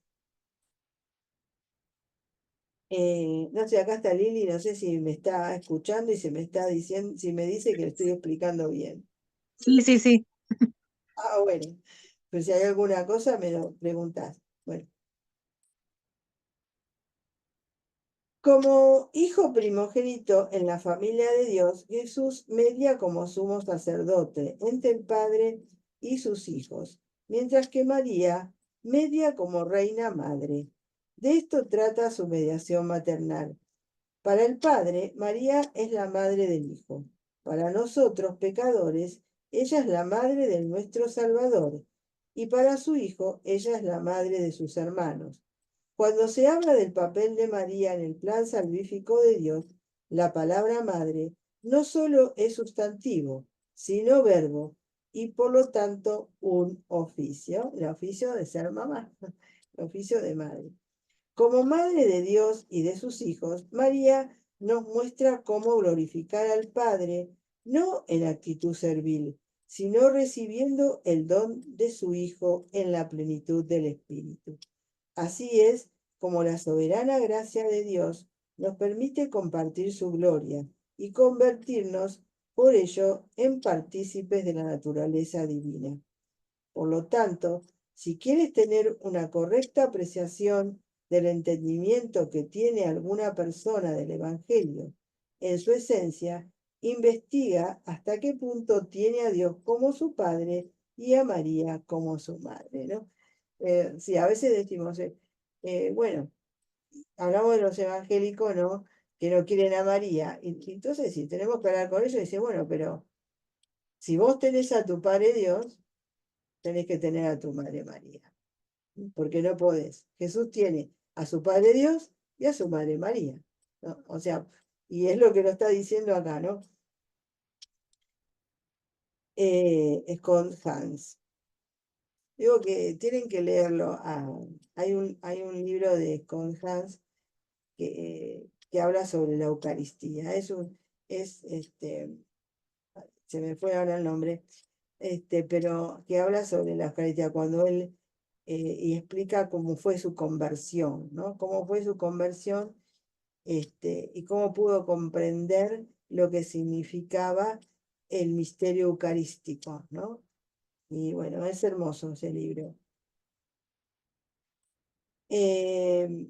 S1: No sé, acá está Lili, no sé si me está escuchando y se me está diciendo, si me dice que le estoy explicando bien.
S2: Sí, sí, sí.
S1: Ah, bueno, pues si hay alguna cosa me lo preguntás. Bueno, como hijo primogénito en la familia de Dios, Jesús media como sumo sacerdote entre el Padre y sus hijos, mientras que María media como reina madre. De esto trata su mediación maternal. Para el Padre, María es la madre del Hijo. Para nosotros, pecadores, ella es la madre de nuestro Salvador. Y para su Hijo, ella es la madre de sus hermanos. Cuando se habla del papel de María en el plan salvífico de Dios, la palabra madre no solo es sustantivo, sino verbo, y por lo tanto un oficio, el oficio de ser mamá, el oficio de madre. Como Madre de Dios y de sus hijos, María nos muestra cómo glorificar al Padre, no en actitud servil, sino recibiendo el don de su Hijo en la plenitud del Espíritu. Así es como la soberana gracia de Dios nos permite compartir su gloria y convertirnos por ello en partícipes de la naturaleza divina. Por lo tanto, si quieres tener una correcta apreciación del entendimiento que tiene alguna persona del Evangelio en su esencia, investiga hasta qué punto tiene a Dios como su Padre y a María como su Madre, ¿no? Sí, a veces decimos, bueno, hablamos de los evangélicos, ¿no? Que no quieren a María. Y entonces, si tenemos que hablar con ellos, dice, bueno, pero si vos tenés a tu Padre Dios, tenés que tener a tu Madre María, porque no podés. Jesús tiene a su Padre Dios y a su Madre María, ¿no? O sea, y es lo que lo está diciendo acá, ¿no? Es con Hans. Digo que tienen que leerlo. Hay un libro de Scott Hans que habla sobre la Eucaristía. Se me fue ahora el nombre, pero que habla sobre la Eucaristía cuando él y explica cómo fue su conversión, ¿no? Cómo fue su conversión, y cómo pudo comprender lo que significaba el misterio eucarístico, ¿no? Y bueno, es hermoso ese libro. Eh,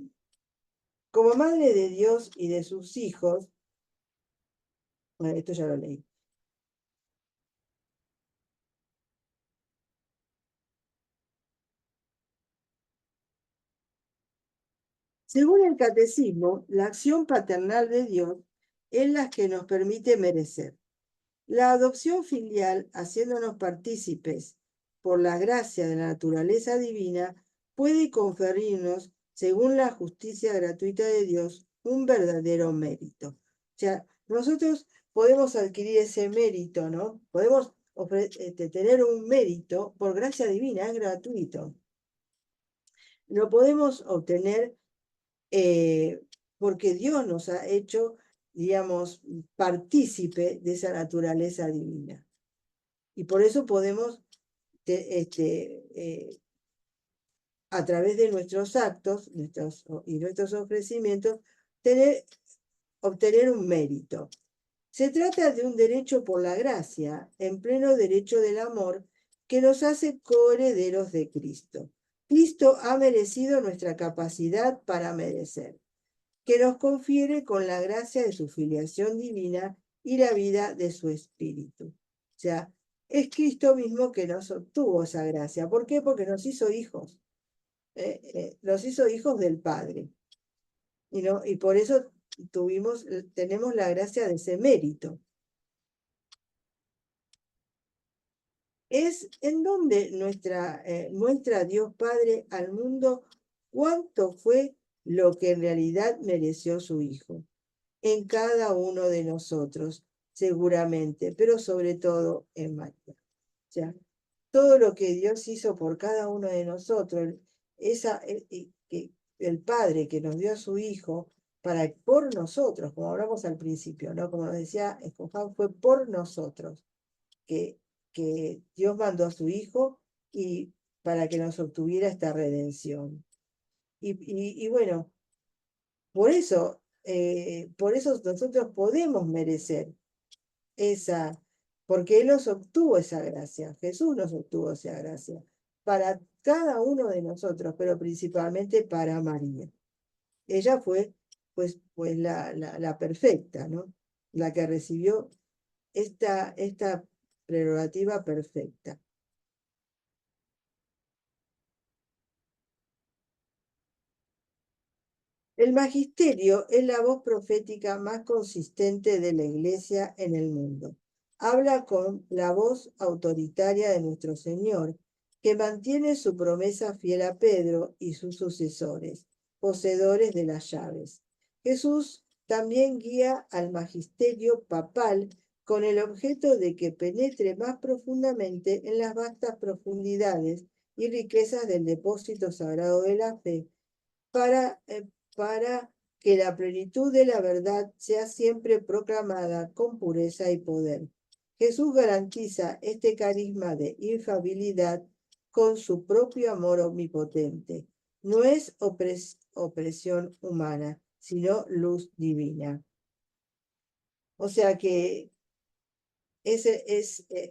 S1: como madre de Dios y de sus hijos, bueno, esto ya lo leí. Según el catecismo, la acción paternal de Dios es la que nos permite merecer. La adopción filial, haciéndonos partícipes por la gracia de la naturaleza divina, puede conferirnos, según la justicia gratuita de Dios, un verdadero mérito. O sea, nosotros podemos adquirir ese mérito, ¿no? Podemos tener un mérito por gracia divina, es gratuito. Lo podemos obtener porque Dios nos ha hecho, digamos, partícipe de esa naturaleza divina. Y por eso podemos, a través de nuestros actos y nuestros ofrecimientos, obtener un mérito. Se trata de un derecho por la gracia, en pleno derecho del amor, que nos hace coherederos de Cristo. Cristo ha merecido nuestra capacidad para merecer, que nos confiere con la gracia de su filiación divina y la vida de su Espíritu. O sea, es Cristo mismo que nos obtuvo esa gracia. ¿Por qué? Porque nos hizo hijos. Nos hizo hijos del Padre. Y por eso tenemos la gracia de ese mérito. Es en donde muestra Dios Padre al mundo cuánto fue lo que en realidad mereció su Hijo. En cada uno de nosotros, seguramente, pero sobre todo en María. O sea, todo lo que Dios hizo por cada uno de nosotros, que el Padre que nos dio a su Hijo, por nosotros, como hablamos al principio, ¿no? Como nos decía Juan, fue por nosotros que, que Dios mandó a su Hijo y para que nos obtuviera esta redención. Y bueno, por eso nosotros podemos merecer esa, porque Él nos obtuvo esa gracia, Jesús nos obtuvo esa gracia, para cada uno de nosotros, pero principalmente para María. Ella fue, pues la perfecta, ¿no? La que recibió esta prerrogativa perfecta. El magisterio es la voz profética más consistente de la Iglesia en el mundo. Habla con la voz autoritaria de nuestro Señor, que mantiene su promesa fiel a Pedro y sus sucesores, poseedores de las llaves. Jesús también guía al magisterio papal con el objeto de que penetre más profundamente en las vastas profundidades y riquezas del depósito sagrado de la fe para, para que la plenitud de la verdad sea siempre proclamada con pureza y poder. Jesús garantiza este carisma de infabilidad con su propio amor omnipotente. No es opresión humana, sino luz divina. O sea que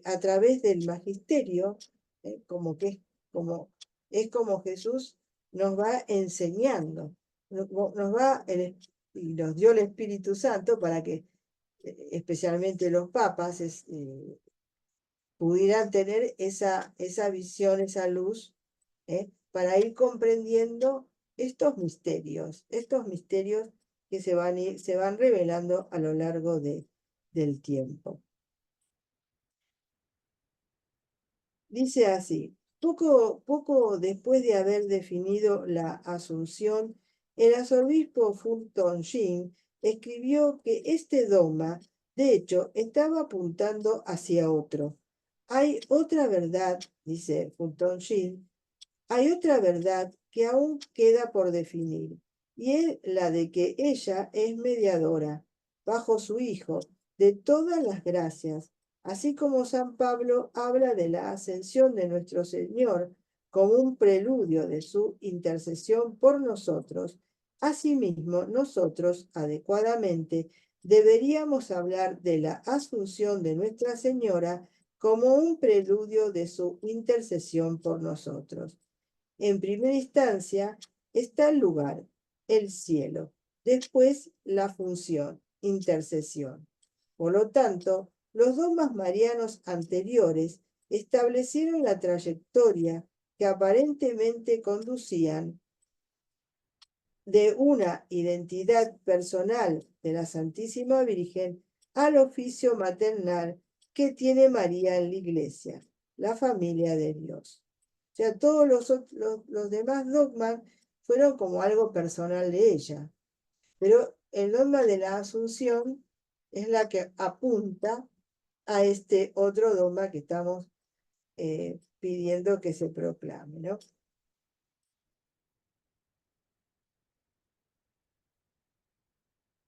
S1: a través del magisterio, como, es como Jesús nos va enseñando, y nos dio el Espíritu Santo para que especialmente los papas pudieran tener esa visión, esa luz, para ir comprendiendo estos misterios que se van revelando a lo largo del tiempo. Dice así, poco después de haber definido la Asunción, el arzobispo Fulton Sheen escribió que este dogma, de hecho, estaba apuntando hacia otro. Hay otra verdad, dice Fulton Sheen, hay otra verdad que aún queda por definir, y es la de que ella es mediadora, bajo su Hijo, de todas las gracias, así como San Pablo habla de la ascensión de nuestro Señor como un preludio de su intercesión por nosotros. Asimismo, nosotros, adecuadamente, deberíamos hablar de la asunción de Nuestra Señora como un preludio de su intercesión por nosotros. En primera instancia está el lugar, el cielo. Después la función, intercesión. Por lo tanto, los dogmas marianos anteriores establecieron la trayectoria que aparentemente conducían de una identidad personal de la Santísima Virgen al oficio maternal que tiene María en la Iglesia, la familia de Dios. O sea, todos los demás dogmas fueron como algo personal de ella, pero el dogma de la Asunción es la que apunta a este otro dogma que estamos pidiendo que se proclame, ¿no?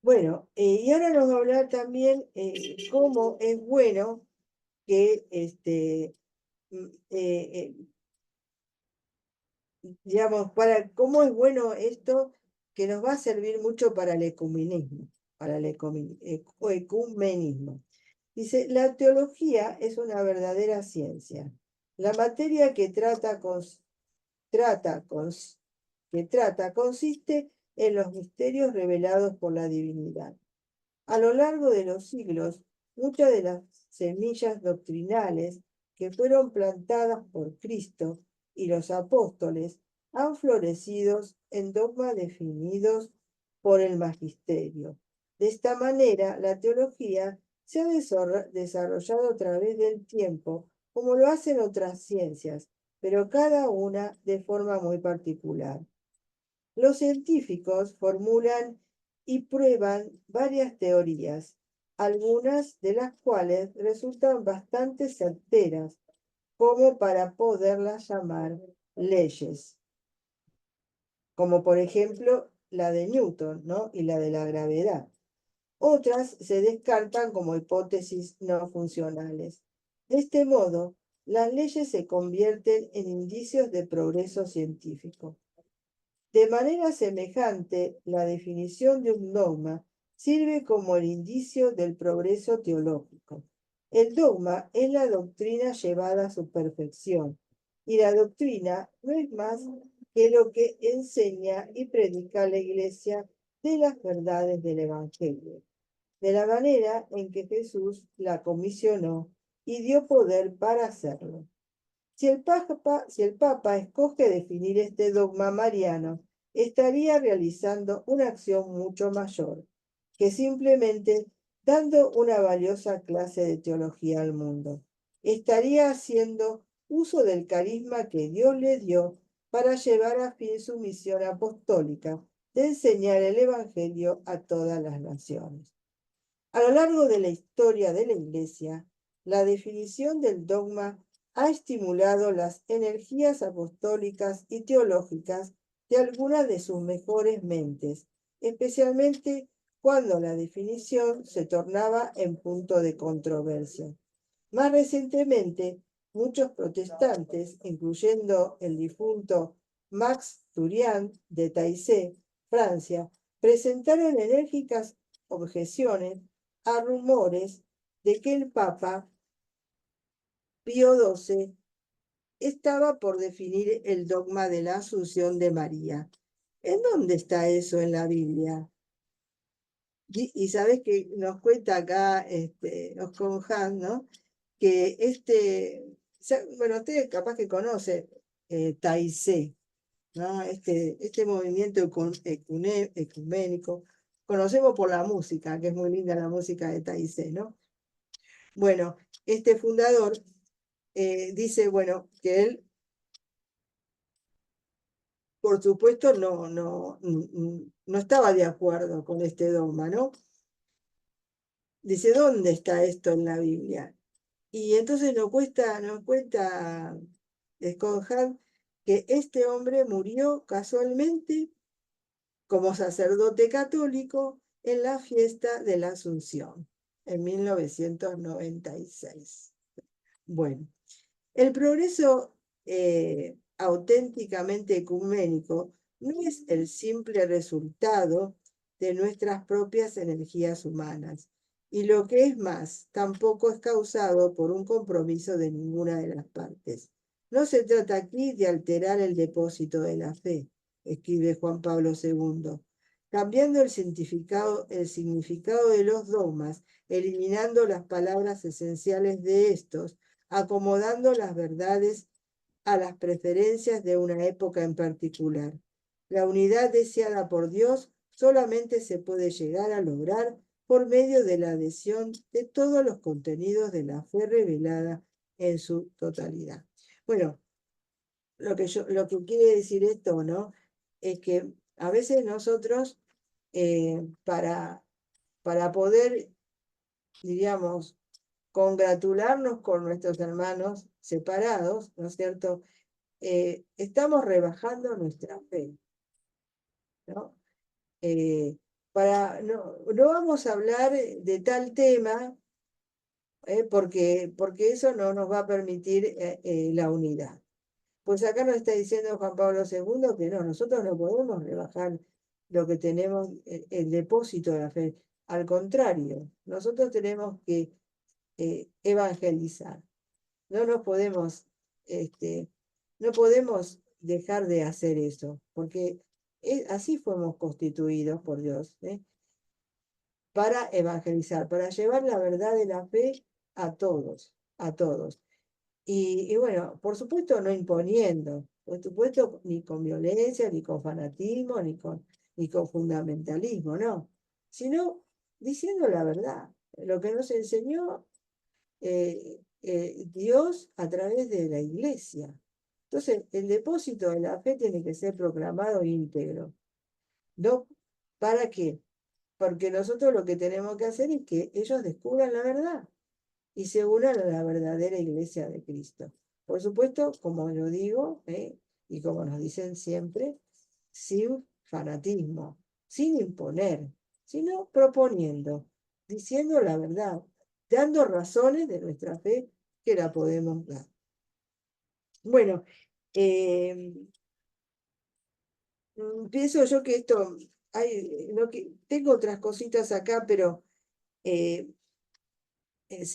S1: Bueno, y ahora nos va a hablar también cómo es bueno que, mm, eh, digamos, cómo es bueno esto que nos va a servir mucho para el ecumenismo, para el ecumenismo. Dice, la teología es una verdadera ciencia. La materia trata, cons- que trata consiste en los misterios revelados por la divinidad. A lo largo de los siglos, muchas de las semillas doctrinales que fueron plantadas por Cristo y los apóstoles han florecido en dogmas definidos por el magisterio. De esta manera, la teología se ha desarrollado a través del tiempo, como lo hacen otras ciencias, pero cada una de forma muy particular. Los científicos formulan y prueban varias teorías, algunas de las cuales resultan bastante certeras como para poderlas llamar leyes, como por ejemplo la de Newton, ¿no? Y la de la gravedad. Otras se descartan como hipótesis no funcionales. De este modo, las leyes se convierten en indicios de progreso científico. De manera semejante, la definición de un dogma sirve como el indicio del progreso teológico. El dogma es la doctrina llevada a su perfección, y la doctrina no es más que lo que enseña y predica la Iglesia de las verdades del Evangelio, de la manera en que Jesús la comisionó y dio poder para hacerlo. Si el Papa escoge definir este dogma mariano, estaría realizando una acción mucho mayor que simplemente dando una valiosa clase de teología al mundo. Estaría haciendo uso del carisma que Dios le dio para llevar a fin su misión apostólica de enseñar el Evangelio a todas las naciones. A lo largo de la historia de la Iglesia, la definición del dogma ha estimulado las energías apostólicas y teológicas de algunas de sus mejores mentes, especialmente cuando la definición se tornaba en punto de controversia. Más recientemente, muchos protestantes, incluyendo el difunto Max Turian de Taizé, Francia, presentaron enérgicas objeciones a rumores de que el Papa Pío XII estaba por definir el dogma de la Asunción de María. ¿En dónde está eso en la Biblia? Y sabes que nos cuenta acá Oscar Han, ¿no? Que bueno, usted capaz que conoce Taizé, ¿no? Este movimiento ecuménico. Conocemos por la música, que es muy linda la música de Taizé, ¿no? Bueno, este fundador dice, bueno, que él, por supuesto, no estaba de acuerdo con este dogma, ¿no? Dice, ¿dónde está esto en la Biblia? Y entonces nos cuenta Scott que este hombre murió casualmente como sacerdote católico en la fiesta de la Asunción en 1996. Bueno, el progreso auténticamente ecuménico no es el simple resultado de nuestras propias energías humanas, y lo que es más, tampoco es causado por un compromiso de ninguna de las partes. No se trata aquí de alterar el depósito de la fe, escribe Juan Pablo II, cambiando el significado de los dogmas, eliminando las palabras esenciales de estos, acomodando las verdades a las preferencias de una época en particular. La unidad deseada por Dios solamente se puede llegar a lograr por medio de la adhesión de todos los contenidos de la fe revelada en su totalidad. Bueno, lo que quiere decir esto, ¿no? Es que a veces nosotros, para poder, diríamos, congratularnos con nuestros hermanos separados, ¿no es cierto? Estamos rebajando nuestra fe, ¿no? no vamos a hablar de tal tema, porque eso no nos va a permitir la unidad. Pues acá nos está diciendo Juan Pablo II que no, nosotros no podemos rebajar lo que tenemos, el depósito de la fe. Al contrario, nosotros tenemos que evangelizar. No nos podemos, no podemos dejar de hacer eso, porque así fuimos constituidos por Dios, para evangelizar, para llevar la verdad de la fe a todos, a todos. Y bueno, por supuesto no imponiendo, por supuesto ni con violencia, ni con fanatismo, ni con fundamentalismo, no, sino diciendo la verdad, lo que nos enseñó Dios a través de la iglesia. Entonces, el depósito de la fe tiene que ser proclamado íntegro. ¿No? ¿Para qué? Porque nosotros lo que tenemos que hacer es que ellos descubran la verdad y se unan a la verdadera iglesia de Cristo. Por supuesto, como yo digo, y como nos dicen siempre, sin fanatismo, sin imponer, sino proponiendo, diciendo la verdad, dando razones de nuestra fe que la podemos dar. Bueno, pienso yo que esto, tengo otras cositas acá, pero se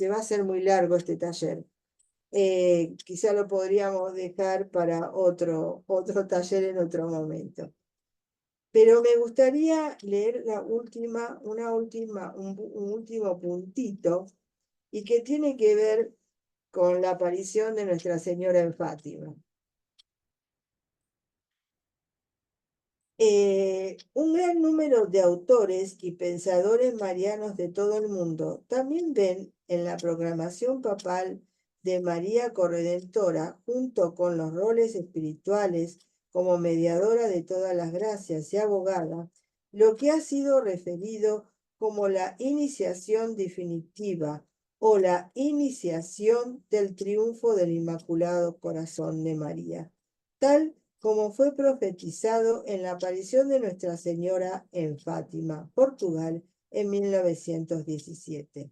S1: va a hacer muy largo este taller. Quizá lo podríamos dejar para otro taller en otro momento. Pero me gustaría leer un último puntito, y que tiene que ver con la aparición de Nuestra Señora en Fátima. Un gran número de autores y pensadores marianos de todo el mundo también ven en la proclamación papal de María Corredentora, junto con los roles espirituales como mediadora de todas las gracias y abogada, lo que ha sido referido como la iniciación definitiva o la iniciación del triunfo del Inmaculado Corazón de María, tal como fue profetizado en la aparición de Nuestra Señora en Fátima, Portugal, en 1917.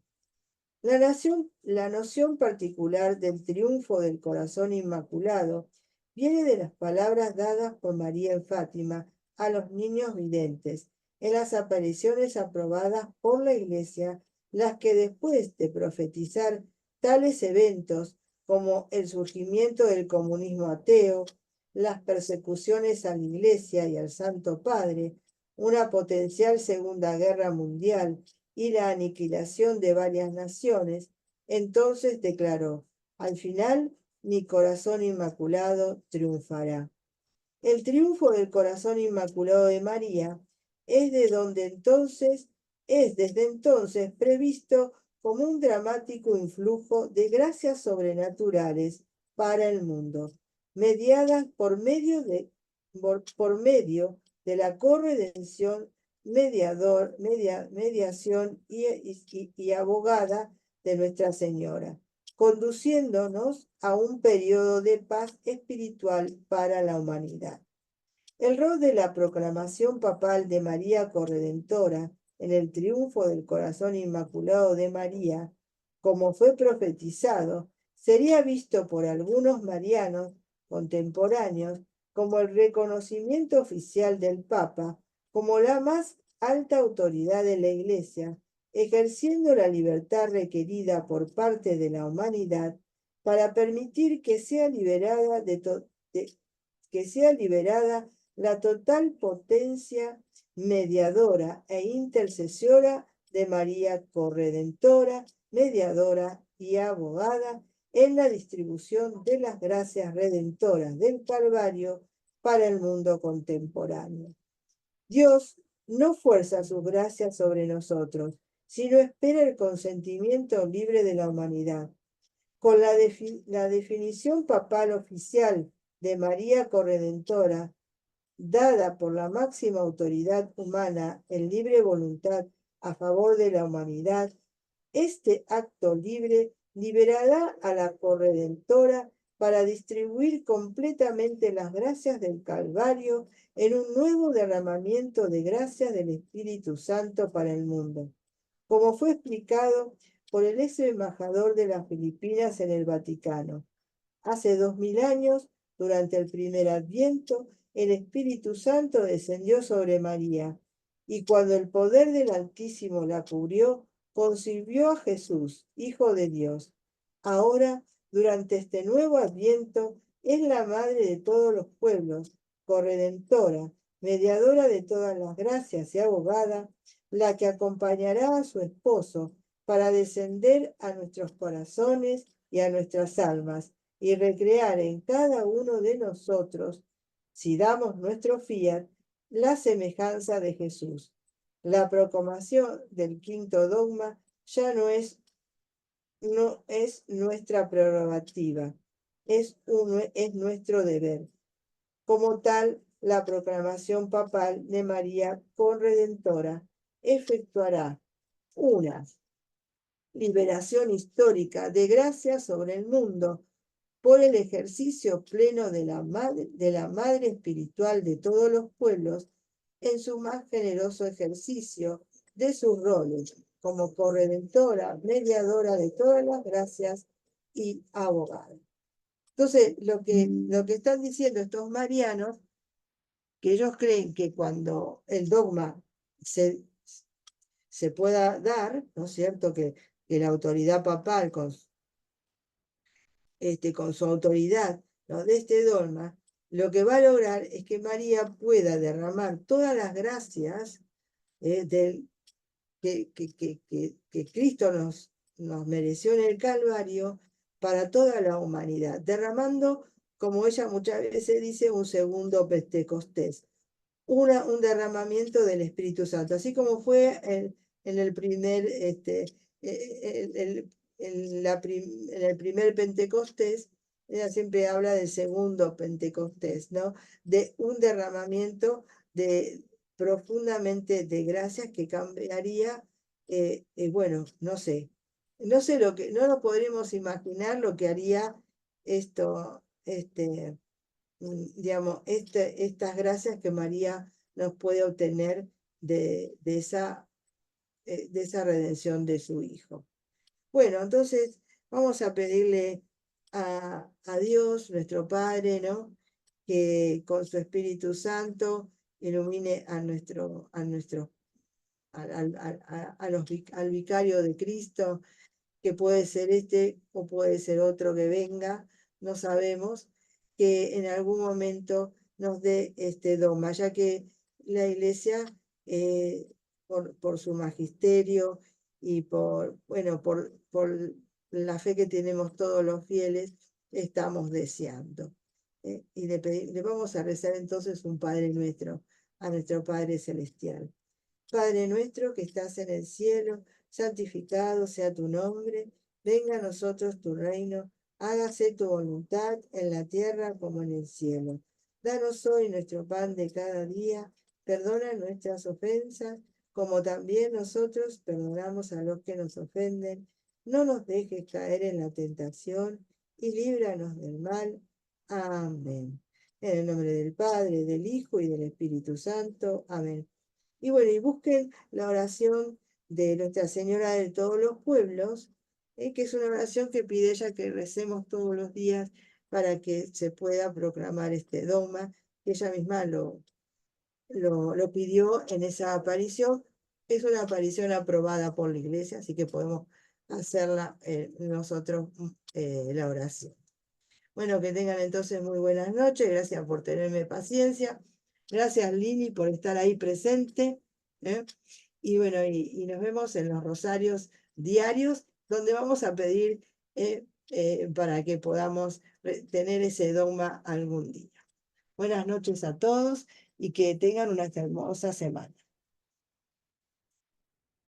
S1: La noción particular del triunfo del corazón inmaculado viene de las palabras dadas por María en Fátima a los niños videntes, en las apariciones aprobadas por la Iglesia, las que después de profetizar tales eventos como el surgimiento del comunismo ateo, las persecuciones a la Iglesia y al Santo Padre, una potencial Segunda Guerra Mundial y la aniquilación de varias naciones, entonces declaró: al final mi corazón inmaculado triunfará. El triunfo del corazón inmaculado de María es desde entonces previsto como un dramático influjo de gracias sobrenaturales para el mundo, mediadas por medio de la corredención, mediación y abogada de Nuestra Señora, conduciéndonos a un periodo de paz espiritual para la humanidad. El rol de la proclamación papal de María Corredentora en el triunfo del corazón inmaculado de María, como fue profetizado, sería visto por algunos marianos contemporáneos como el reconocimiento oficial del Papa como la más alta autoridad de la Iglesia, ejerciendo la libertad requerida por parte de la humanidad para permitir que sea liberada la total potencia mediadora e intercesora de María Corredentora, mediadora y abogada en la distribución de las gracias redentoras del Calvario para el mundo contemporáneo. Dios no fuerza sus gracias sobre nosotros, sino espera el consentimiento libre de la humanidad. Con la definición papal oficial de María Corredentora, dada por la máxima autoridad humana en libre voluntad a favor de la humanidad, este acto libre liberará a la Corredentora para distribuir completamente las gracias del Calvario en un nuevo derramamiento de gracias del Espíritu Santo para el mundo, como fue explicado por el ex embajador de las Filipinas en el Vaticano. Hace 2000 años, durante el primer Adviento, el Espíritu Santo descendió sobre María, y cuando el poder del Altísimo la cubrió, concibió a Jesús, Hijo de Dios. Ahora, durante este nuevo Adviento, es la Madre de todos los pueblos, corredentora, mediadora de todas las gracias y abogada, la que acompañará a su esposo para descender a nuestros corazones y a nuestras almas y recrear en cada uno de nosotros, si damos nuestro fiat, la semejanza de Jesús. La proclamación del quinto dogma ya no es nuestra prerrogativa, es nuestro deber. Como tal, la proclamación papal de María Corredentora efectuará una liberación histórica de gracia sobre el mundo por el ejercicio pleno de la madre espiritual de todos los pueblos en su más generoso ejercicio de sus roles como corredentora, mediadora de todas las gracias y abogada. Entonces, lo que están diciendo estos marianos, que ellos creen que cuando el dogma se pueda dar, ¿no es cierto?, que la autoridad papal con su autoridad, ¿no?, de este dogma, lo que va a lograr es que María pueda derramar todas las gracias que Cristo nos mereció en el Calvario para toda la humanidad, derramando, como ella muchas veces dice, un segundo Pentecostés, un derramamiento del Espíritu Santo, así como fue en el primer, en el primer Pentecostés. Ella siempre habla del segundo Pentecostés, ¿no? De un derramamiento profundamente de gracias que cambiaría, bueno, no sé no lo podremos imaginar lo que haría esto, digamos, estas gracias que María nos puede obtener de esa redención de su Hijo. Bueno, entonces vamos a pedirle a Dios, nuestro Padre, ¿no?, que con su Espíritu Santo ilumine al vicario de Cristo, que puede ser este o puede ser otro que venga, no sabemos, que en algún momento nos dé este dogma, ya que la Iglesia, por su magisterio y bueno, por la fe que tenemos todos los fieles, estamos deseando. Y le vamos a rezar entonces un Padre Nuestro, a nuestro Padre Celestial. Padre nuestro que estás en el cielo, santificado sea tu nombre, venga a nosotros tu reino, hágase tu voluntad en la tierra como en el cielo. Danos hoy nuestro pan de cada día, perdona nuestras ofensas, como también nosotros perdonamos a los que nos ofenden. No nos dejes caer en la tentación y líbranos del mal. Amén. En el nombre del Padre, del Hijo y del Espíritu Santo. Amén. Y bueno, y busquen la oración de Nuestra Señora de todos los pueblos, que es una oración que pide ella que recemos todos los días para que se pueda proclamar este dogma, que ella misma lo pidió en esa aparición. Es una aparición aprobada por la Iglesia, así que podemos hacerla nosotros, la oración. Bueno, que tengan entonces muy buenas noches. Gracias por tenerme paciencia. Gracias, Lili, por estar ahí presente. Y bueno, y nos vemos en los rosarios diarios, donde vamos a pedir para que podamos tener ese dogma algún día. Buenas noches a todos y que tengan una hermosa semana.